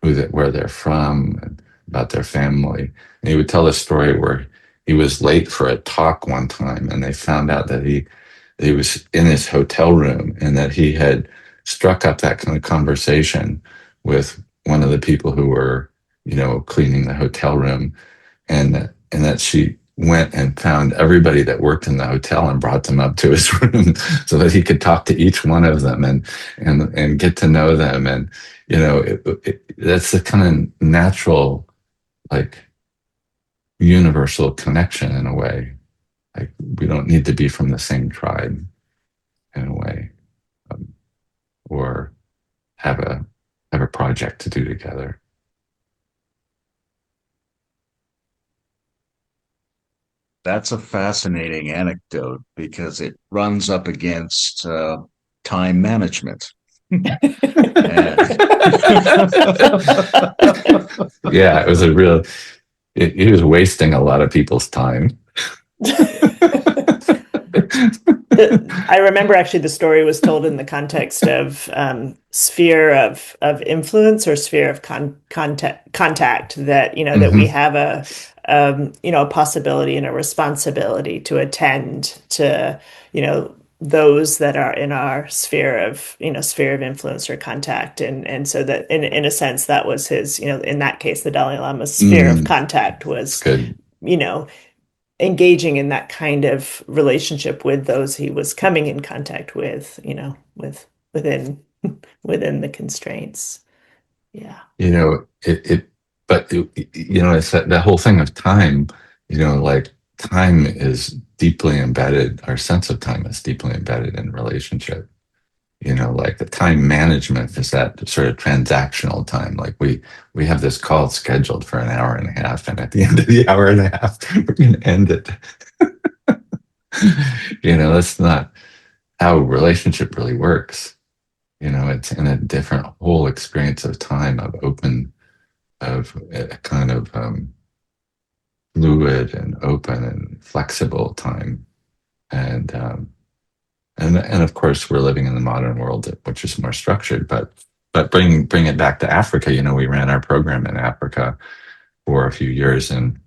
where they're from, and about their family. And he would tell a story where he was late for a talk one time, and they found out that he was in his hotel room, and that he had struck up that kind of conversation with one of the people who were, cleaning the hotel room, and that she went and found everybody that worked in the hotel and brought them up to his room so that he could talk to each one of them and get to know them. And that's the kind of natural, like, universal connection in a way. Like, we don't need to be from the same tribe in a way, or have a project to do together. That's a fascinating anecdote because it runs up against time management. Yeah, it was he was wasting a lot of people's time. I remember actually the story was told in the context of sphere of influence or sphere of contact that that we have a possibility and a responsibility to attend to those that are in our sphere of influence or contact, and so that in a sense that was his, in that case the Dalai Lama's sphere of contact was good. Engaging in that kind of relationship with those he was coming in contact with, within the constraints. Yeah. It's that whole thing of time, like, time is deeply embedded, our sense of time is deeply embedded in relationship. Like, the time management is that sort of transactional time. Like, we have this call scheduled for an hour and a half, and at the end of the hour and a half, we're going to end it. That's not how relationship really works. It's in a different whole experience of time, of a kind of fluid and open and flexible time. And of course, we're living in the modern world, which is more structured. But bring it back to Africa. We ran our program in Africa for a few years, and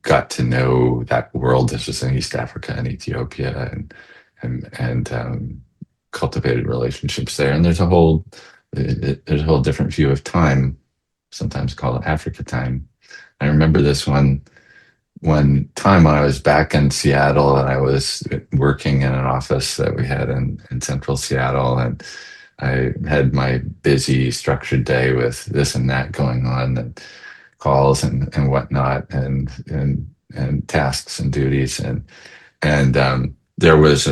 got to know that world. This was in East Africa and Ethiopia, and cultivated relationships there. And there's a whole different view of time, sometimes called Africa time. I remember this one time when I was back in Seattle, and I was working in an office that we had in central Seattle, and I had my busy structured day with this and that going on, and calls and whatnot, and tasks and duties, and there was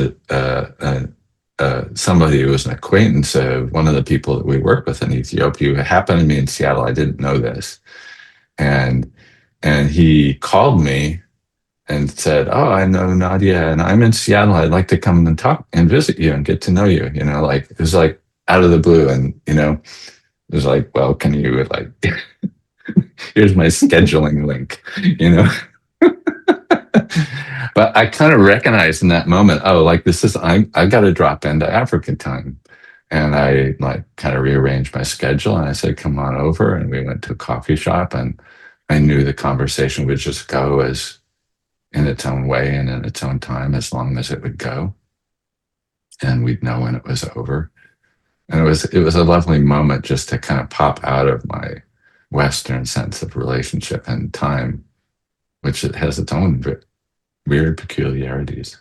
somebody who was an acquaintance of one of the people that we work with in Ethiopia, who happened to be in Seattle. I didn't know this, and he called me and said, "Oh, I know Nadia, and I'm in Seattle. I'd like to come and talk and visit you and get to know you." Like, it was like out of the blue, and it was like, "Well, can you, like, here's my scheduling link," But I kind of recognized in that moment, oh, like, I've got to drop into African time, And I like kind of rearranged my schedule and I said, come on over. And we went to a coffee shop, and I knew the conversation would just go as in its own way and in its own time, as long as it would go. And we'd know when it was over. And it was a lovely moment just to kind of pop out of my Western sense of relationship and time, which it has its own weird peculiarities.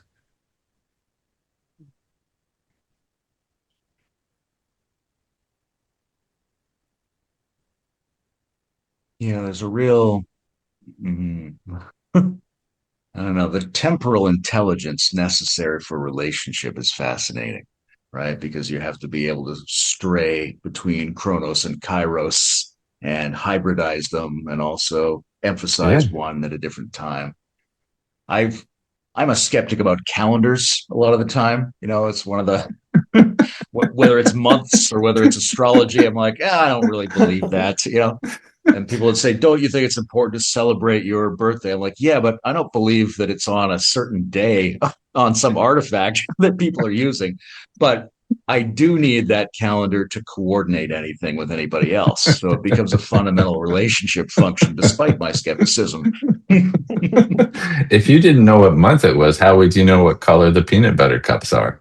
There's a real, I don't know, the temporal intelligence necessary for relationship is fascinating, right? Because you have to be able to stray between Chronos and Kairos and hybridize them and also Yeah. emphasize one at a different time. I've I'm a skeptic about calendars a lot of the time. It's one of the whether it's months or whether it's astrology. I'm like, I don't really believe that. And people would say, don't you think it's important to celebrate your birthday? I'm like, yeah, but I don't believe that it's on a certain day on some artifact that people are using. But I do need that calendar to coordinate anything with anybody else. So it becomes a fundamental relationship function, despite my skepticism. If you didn't know what month it was, how would you know what color the peanut butter cups are?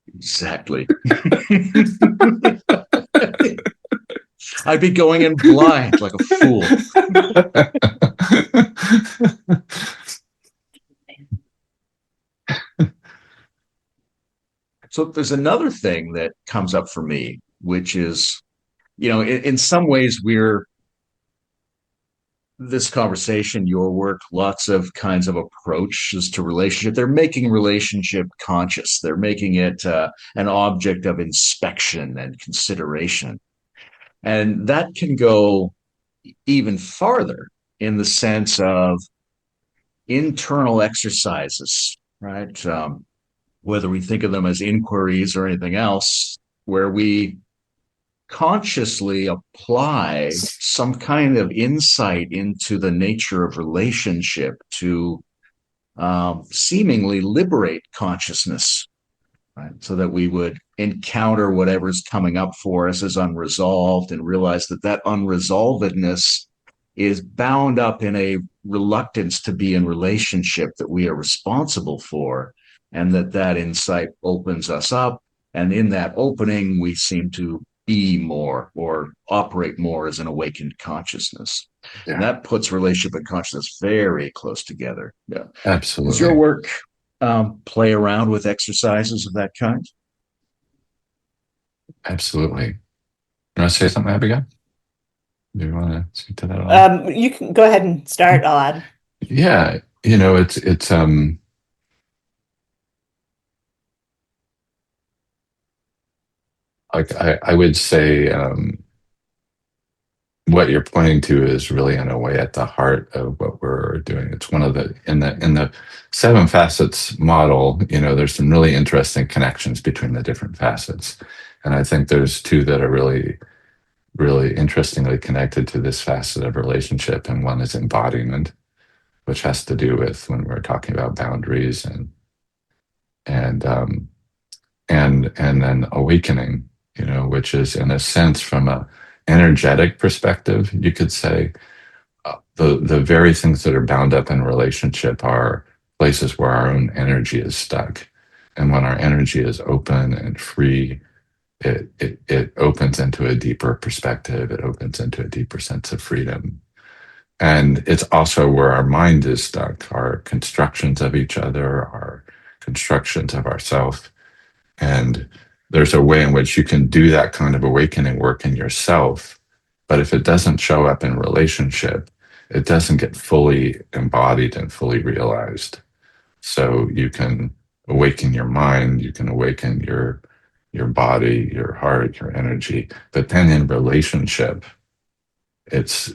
Exactly. I'd be going in blind like a fool. So there's another thing that comes up for me, which is, in some ways this conversation, your work, lots of kinds of approaches to relationship. They're making relationship conscious. They're making it an object of inspection and consideration. And that can go even farther in the sense of internal exercises, right? Whether we think of them as inquiries or anything else, where we consciously apply some kind of insight into the nature of relationship to seemingly liberate consciousness, right? So that we would encounter whatever's coming up for us as unresolved and realize that unresolvedness is bound up in a reluctance to be in relationship that we are responsible for, and that insight opens us up. And in that opening, we seem to be more or operate more as an awakened consciousness. Yeah. And that puts relationship and consciousness very close together. Yeah, absolutely. Does your work play around with exercises of that kind? Absolutely. You want to say something, Abigail? Do you want to speak to that at all? You can go ahead and start. I'll add. Yeah, it's like I would say what you're pointing to is really in a way at the heart of what we're doing. It's one of the in the 7 facets model, there's some really interesting connections between the different facets. And I think there's 2 that are really, really interestingly connected to this facet of relationship. And one is embodiment, which has to do with when we're talking about boundaries and then awakening, which is in a sense from a energetic perspective, you could say the very things that are bound up in relationship are places where our own energy is stuck. And when our energy is open and free, it opens into a deeper perspective. It opens into a deeper sense of freedom. And it's also where our mind is stuck, our constructions of each other, our constructions of ourself. And there's a way in which you can do that kind of awakening work in yourself. But if it doesn't show up in relationship, it doesn't get fully embodied and fully realized. So you can awaken your mind, you can awaken your body, your heart, your energy. But then in relationship, it's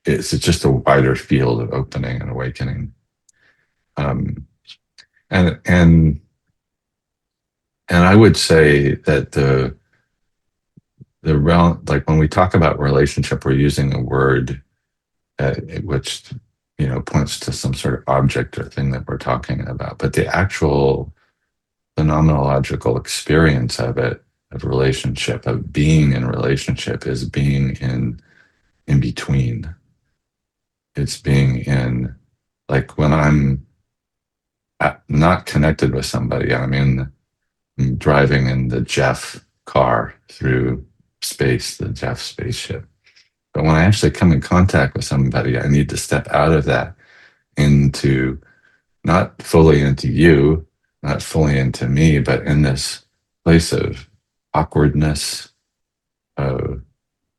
just a wider field of opening and awakening. And I would say that the realm, like when we talk about relationship, we're using a word which points to some sort of object or thing that we're talking about. But the phenomenological experience of it, of relationship, of being in relationship, is being in between. It's being in, like when I'm not connected with somebody, I'm driving in the Geoff car through space, the Geoff spaceship. But when I actually come in contact with somebody, I need to step out of that into, not fully into you, not fully into me, but in this place of awkwardness, of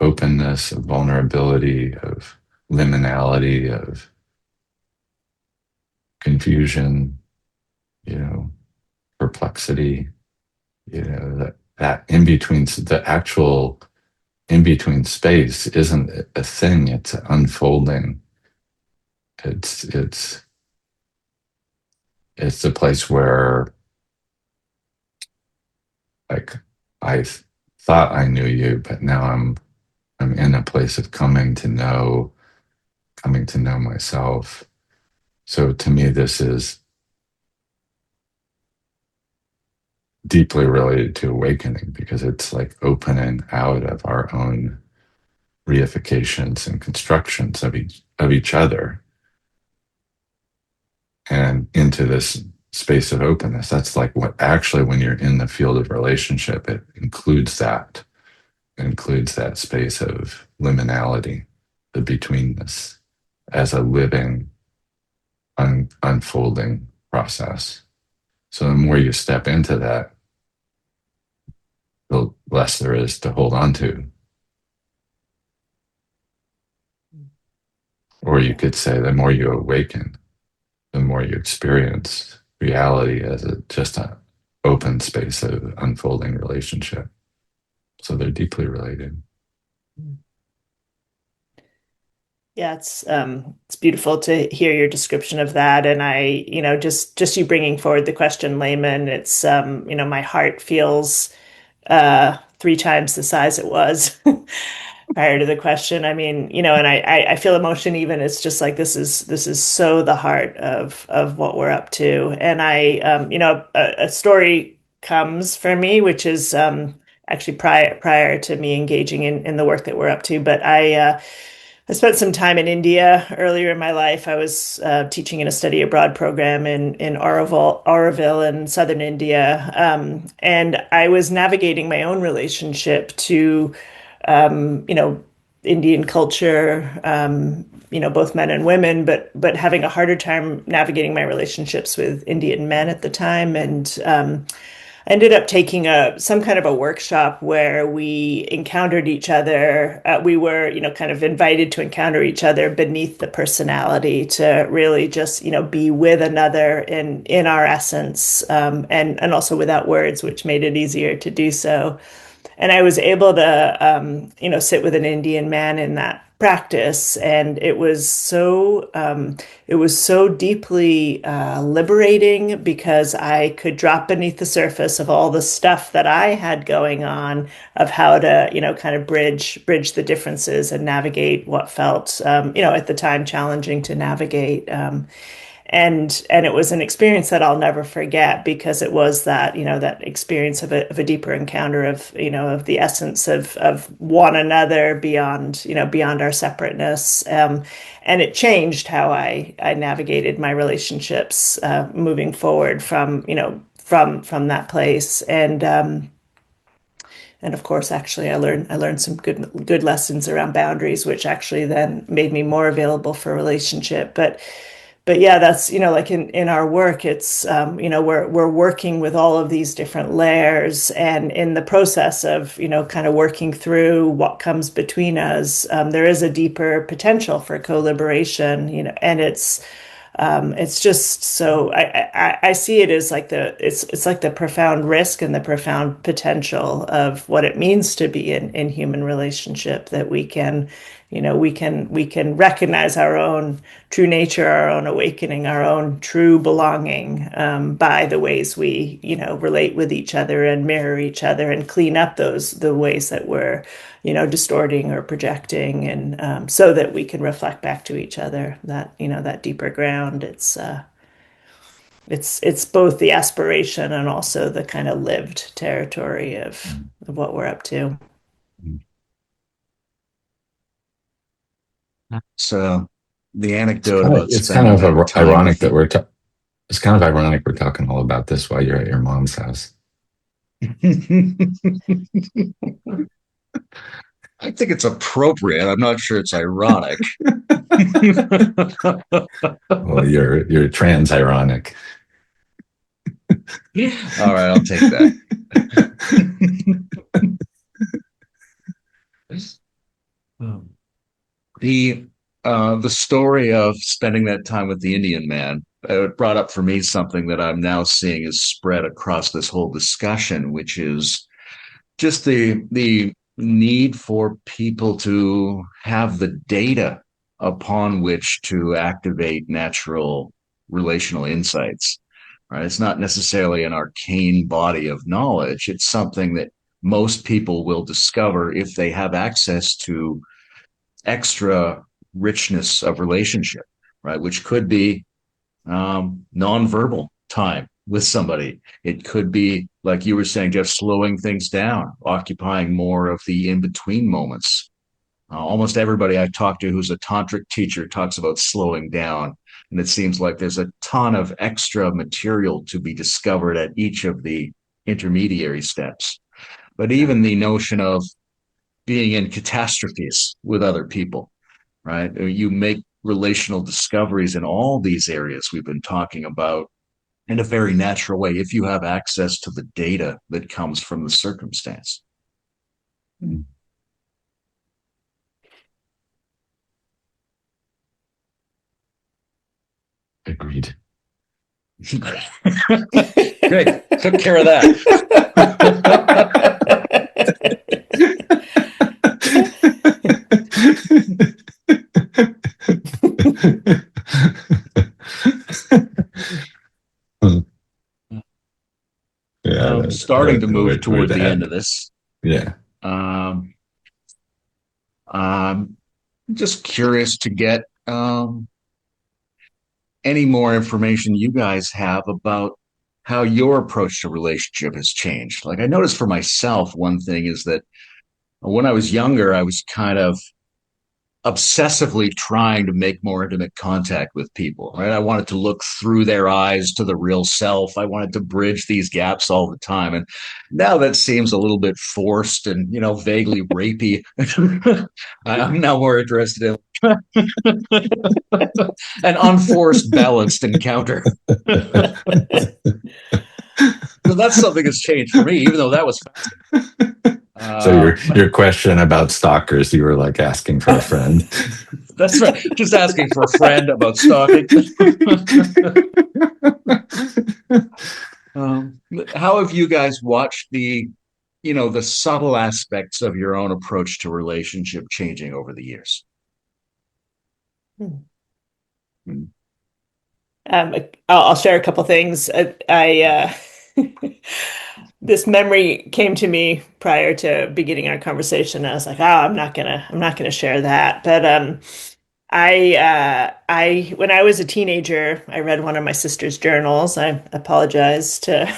openness, of vulnerability, of liminality, of confusion, perplexity, that in between, the actual in between space isn't a thing, it's unfolding. It's the place where, like, I thought I knew you, but now I'm in a place of coming to know myself. So to me, this is deeply related to awakening, because it's like opening out of our own reifications and constructions of each other and into this space of openness. That's like what actually, when you're in the field of relationship, it includes that. It includes that space of liminality, the betweenness, as a living, unfolding process. So the more you step into that, the less there is to hold on to. Or you could say, the more you awaken, the more you experience reality as just an open space of unfolding relationship. So they're deeply related. Yeah, it's beautiful to hear your description of that. And I, just you bringing forward the question, Layman, it's my heart feels 3 times the size it was prior to the question. I mean, and I feel emotion even. It's just like this is so the heart of what we're up to. And a story comes for me, which is actually prior to me engaging in the work that we're up to. But I spent some time in India earlier in my life. I was teaching in a study abroad program in Auroville in southern India. And I was navigating my own relationship to, Indian culture, both men and women, but having a harder time navigating my relationships with Indian men at the time. And I ended up taking some kind of a workshop where we encountered each other. We were, kind of invited to encounter each other beneath the personality, to really just, be with another in our essence, and also without words, which made it easier to do so. And I was able to, sit with an Indian man in that practice, and it was so deeply liberating, because I could drop beneath the surface of all the stuff that I had going on, of how to, kind of bridge the differences and navigate what felt, at the time challenging to navigate. And it was an experience that I'll never forget, because it was that, that experience of a deeper encounter of the essence of one another beyond, beyond our separateness. And it changed how I navigated my relationships, moving forward from that place. And of course, actually, I learned some good lessons around boundaries, which actually then made me more available for relationship. But yeah, that's, like in our work, it's, we're working with all of these different layers, and in the process of, kind of working through what comes between us, there is a deeper potential for co-liberation, and it's just so I see it as like it's like the profound risk and the profound potential of what it means to be in human relationship, that we can recognize our own true nature, our own awakening, our own true belonging, by the ways we relate with each other and mirror each other, and clean up the ways that we're distorting or projecting, and so that we can reflect back to each other that that deeper ground. it's both the aspiration and also the kind of lived territory of what we're up to. So the It's anecdote kind of about it's kind spending of that time with ironic that the it's kind of ironic we're talking all about this while you're at your mom's house. I think it's appropriate. I'm not sure it's ironic. Well, you're trans ironic. All right, I'll take that. the the story of spending that time with the Indian man, it brought up for me something that I'm now seeing is spread across this whole discussion, which is just the need for people to have the data upon which to activate natural relational insights. Right? It's not necessarily an arcane body of knowledge. It's something that most people will discover if they have access to extra richness of relationship, right? Which could be nonverbal time with somebody. It could be, like you were saying, Geoff, slowing things down, occupying more of the in between moments. Almost everybody I talk to who's a tantric teacher talks about slowing down. And it seems like there's a ton of extra material to be discovered at each of the intermediary steps. But even the notion of being in catastrophes with other people, right? You make relational discoveries in all these areas we've been talking about in a very natural way if you have access to the data that comes from the circumstance. Agreed. Great. Took care of that. Yeah, Starting to move I would toward the end add. of this. Yeah. Um, I'm just curious to get any more information you guys have about how your approach to relationship has changed. Like I noticed for myself, one thing is that when I was younger, I was kind of obsessively trying to make more intimate contact with people, right? I wanted to look through their eyes to the real self. I wanted to bridge these gaps all the time. And now that seems a little bit forced and, vaguely rapey. I'm now more interested in an unforced, balanced encounter. So that's something that's changed for me, even though that was fascinating. So your question about stalkers, you were like asking for a friend. That's right. Just asking for a friend about stalking. How have you guys watched the subtle aspects of your own approach to relationship changing over the years? Um, I'll share a couple things. This memory came to me prior to beginning our conversation. I was like, "Oh, I'm not gonna share that." But when I was a teenager, I read one of my sister's journals. I apologize to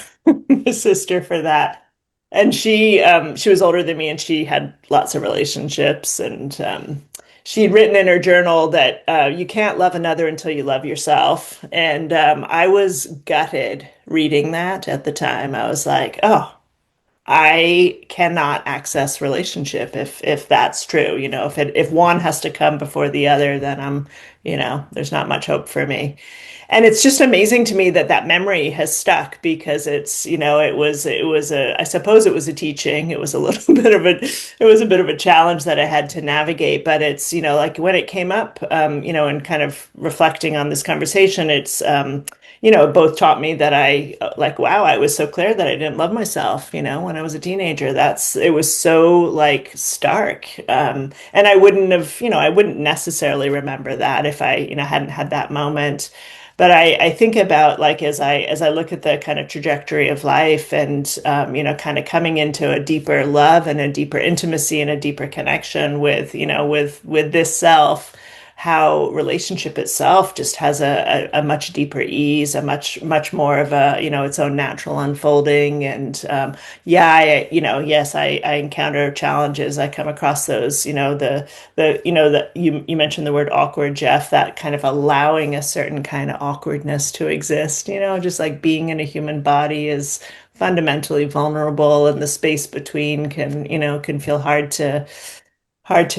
my sister for that. And she was older than me, and she had lots of relationships, and she had written in her journal that you can't love another until you love yourself. And I was gutted reading that at the time. I was like, oh, I cannot access relationship if that's true. If one has to come before the other, then there's not much hope for me. And it's just amazing to me that that memory has stuck because I suppose it was a teaching. It was a little it was a bit of a challenge that I had to navigate. But it's, like when it came up, and kind of reflecting on this conversation, it's, it both taught me that wow, I was so clear that I didn't love myself, when I was a teenager. It was so like stark. And I wouldn't necessarily remember that if I, hadn't had that moment. But I think about like as I look at the kind of trajectory of life and kind of coming into a deeper love and a deeper intimacy and a deeper connection with with this self. how relationship itself just has a much deeper ease, a much more of a, its own natural unfolding. And yes, I encounter challenges. I come across those, you mentioned the word awkward, Geoff, that kind of allowing a certain kind of awkwardness to exist, just like being in a human body is fundamentally vulnerable, and the space between can feel hard to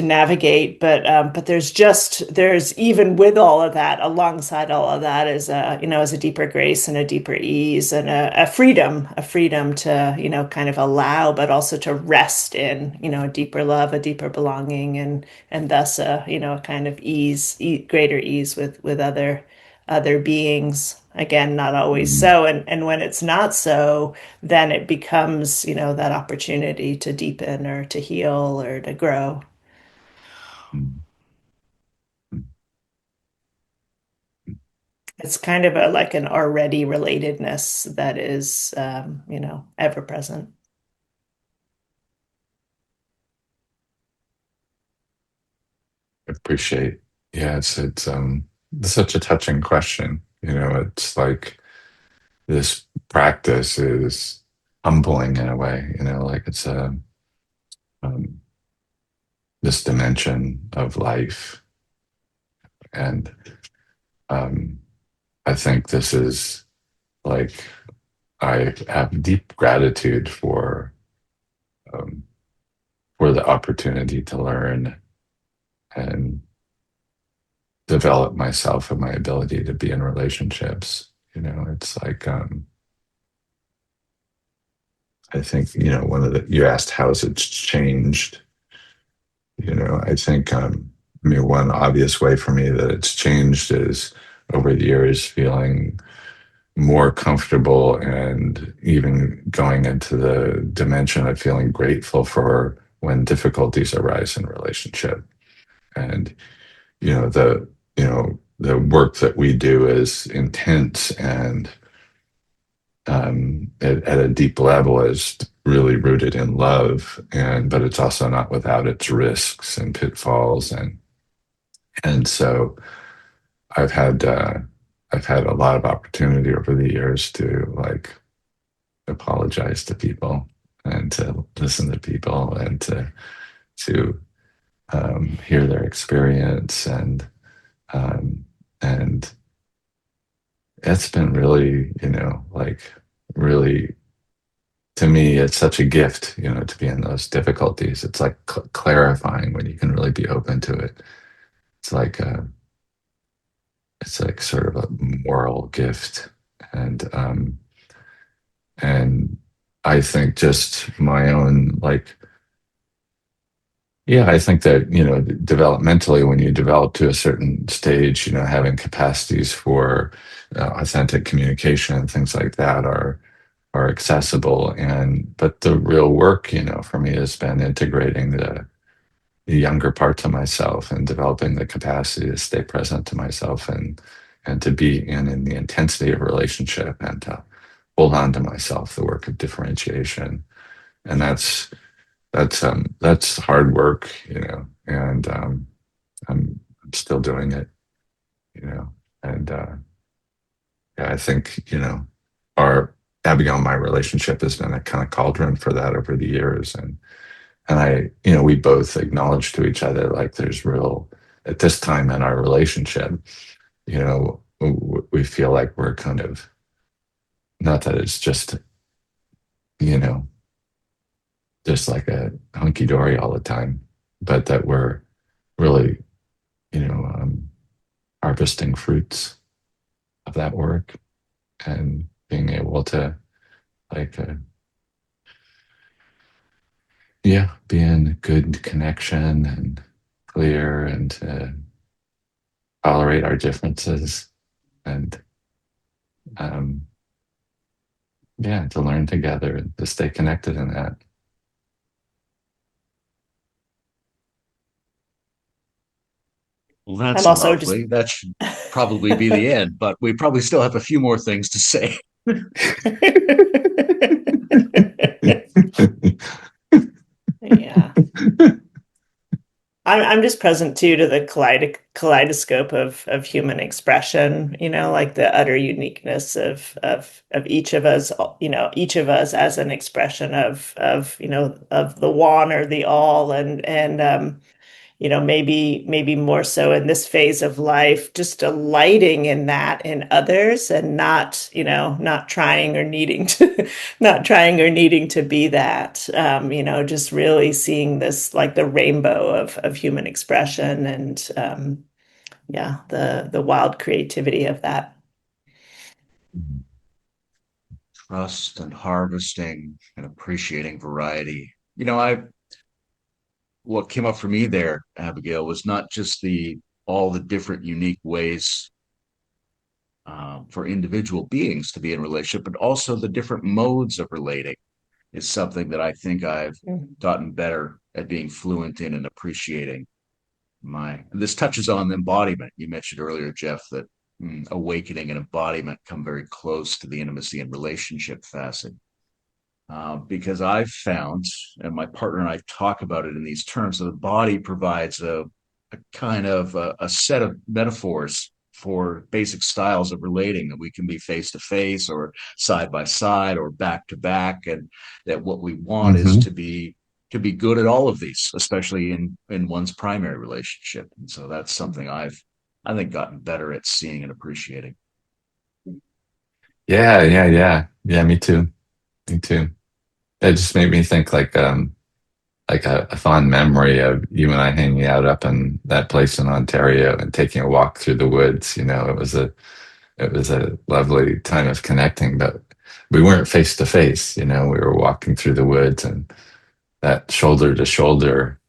navigate. But there's even with all of that, alongside all of that, is a deeper grace and a deeper ease and a freedom to, kind of allow, but also to rest in, a deeper love, a deeper belonging, and thus a kind of greater ease with other beings. Again, not always Mm, so. And when it's not so, then it becomes, that opportunity to deepen or to heal or to grow. mm, mm. It's kind of like an already relatedness that is, ever present. Appreciate. Yeah, it's such a touching question. It's like this practice is humbling in a way. Like it's a um, this dimension of life, and um, I think this is like I have deep gratitude um, for the opportunity to learn and develop myself and my ability to be in relationships. It's like I think one of the you asked how's it changed. I think I mean one obvious way for me that it's changed is over the years feeling more comfortable and even going into the dimension of feeling grateful for when difficulties arise in relationship. And the work that we do is intense and at a deep level is really rooted in love, but it's also not without its risks and pitfalls. And so I've had uh, I've had a lot of opportunity over the years to like apologize to people and to listen to people and to hear their experience, um, and it's been really like really, to me it's such a gift to be in those difficulties. It's like clarifying when you can really be open to it. It's like it's like sort of a moral gift. And I think just my own like, yeah, I think that developmentally when you develop to a certain stage, having capacities for authentic communication and things like that are accessible. And but the real work for me has been integrating the younger parts of myself and developing the capacity to stay present to myself and to be in the intensity of relationship and to hold on to myself, the work of differentiation. And that's hard work, and I'm still doing it, you know and yeah, I think our Abigail and my relationship has been a kind of cauldron for that over the years. And I, we both acknowledge to each other, like there's real, at this time in our relationship, we feel like we're kind of, not that it's you know, just like a hunky dory all the time, but that we're really, you know, um, harvesting fruits of that work and being able to like, yeah, be in good connection and clear and tolerate our differences and um, yeah, to learn together and to stay connected in that. Well, I'm that's also just lovely. That should probably be the end, but we probably still have a few more things to say. yeah. I'm just present too to the kaleidoscope of human expression, like the utter uniqueness of each of us, each of us as an expression of the one or the all, and maybe more so in this phase of life, just delighting in that in others, and not trying or needing to, not trying or needing to be that, just really seeing this like the rainbow of human expression, and yeah, the wild creativity of that. Trust and harvesting and appreciating variety. I what came up for me there, Abigail, was not just the all the different unique ways for individual beings to be in relationship, but also the different modes of relating is something that I think I've Mm. gotten better at being fluent in and appreciating. This touches on embodiment. You mentioned earlier, Geoff, that awakening and embodiment come very close to the intimacy and relationship facet. Because I've found, and my partner and I talk about it in these terms, that the body provides a kind of a set of metaphors for basic styles of relating, that we can be face to face or side by side or back to back, and that what we want is Mm-hmm. to be good at all of these, especially in one's primary relationship. And so that's something I think gotten better at seeing and appreciating. Yeah. Me too. Me too. It just made me think like a fond memory of you and I hanging out up in that place in Ontario and taking a walk through the woods. It was a lovely time of connecting, but we weren't face to face. We were walking through the woods, and that shoulder to shoulder,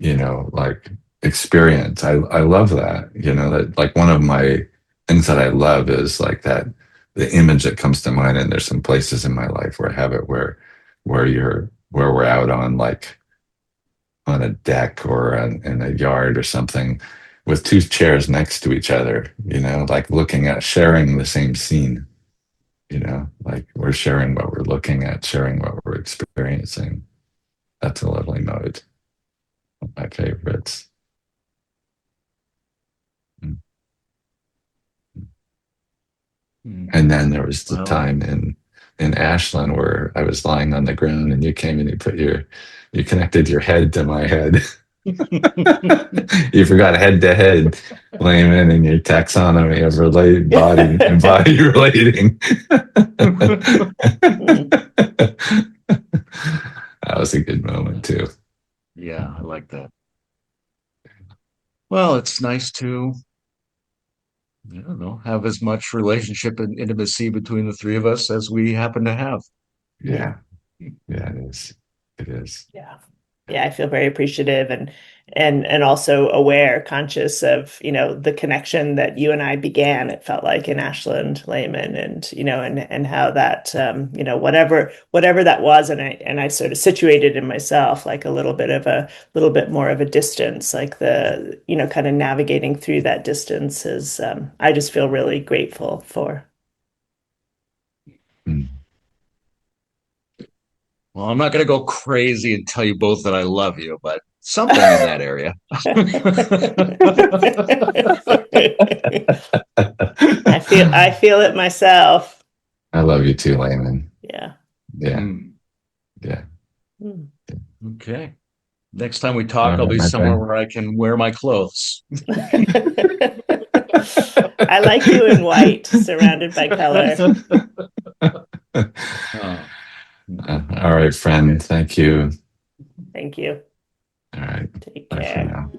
like experience. I love that. That like one of my things that I love is like that the image that comes to mind. And there's some places in my life where I have it where we're out on like on a deck or in a yard or something with two chairs next to each other, like looking at sharing the same scene, like we're sharing what we're looking at, sharing what we're experiencing. That's a lovely mode. One of my favorites. Mm. And then there was the Well, time in Ashland where I was lying on the ground and you came and you connected your head to my head. You forgot head to head, Layman, and your taxonomy of relate body and body relating. That was a good moment too. yeah, I like that. Well, it's nice to, I don't know, have as much relationship and intimacy between the three of us as we happen to have. Yeah, yeah, it is. It is. Yeah. Yeah, I feel very appreciative, and also aware, conscious of, the connection that you and I began, it felt like, in Ashland, Layman, and how that, whatever that was, and I sort of situated in myself like a little bit more of a distance, like the, kind of navigating through that distance is, I just feel really grateful for. Mm. Well, I'm not going to go crazy and tell you both that I love you, but something in that area. I feel it myself. I love you too, Layman. Yeah. Yeah, Mm, yeah. Mm. okay. Next time we All talk, I'll right, be my somewhere friend. where I can wear my clothes. I like you in white, surrounded by color. Oh, All right, friend. Thank you. Thank you. All right. Take Bye for care. now.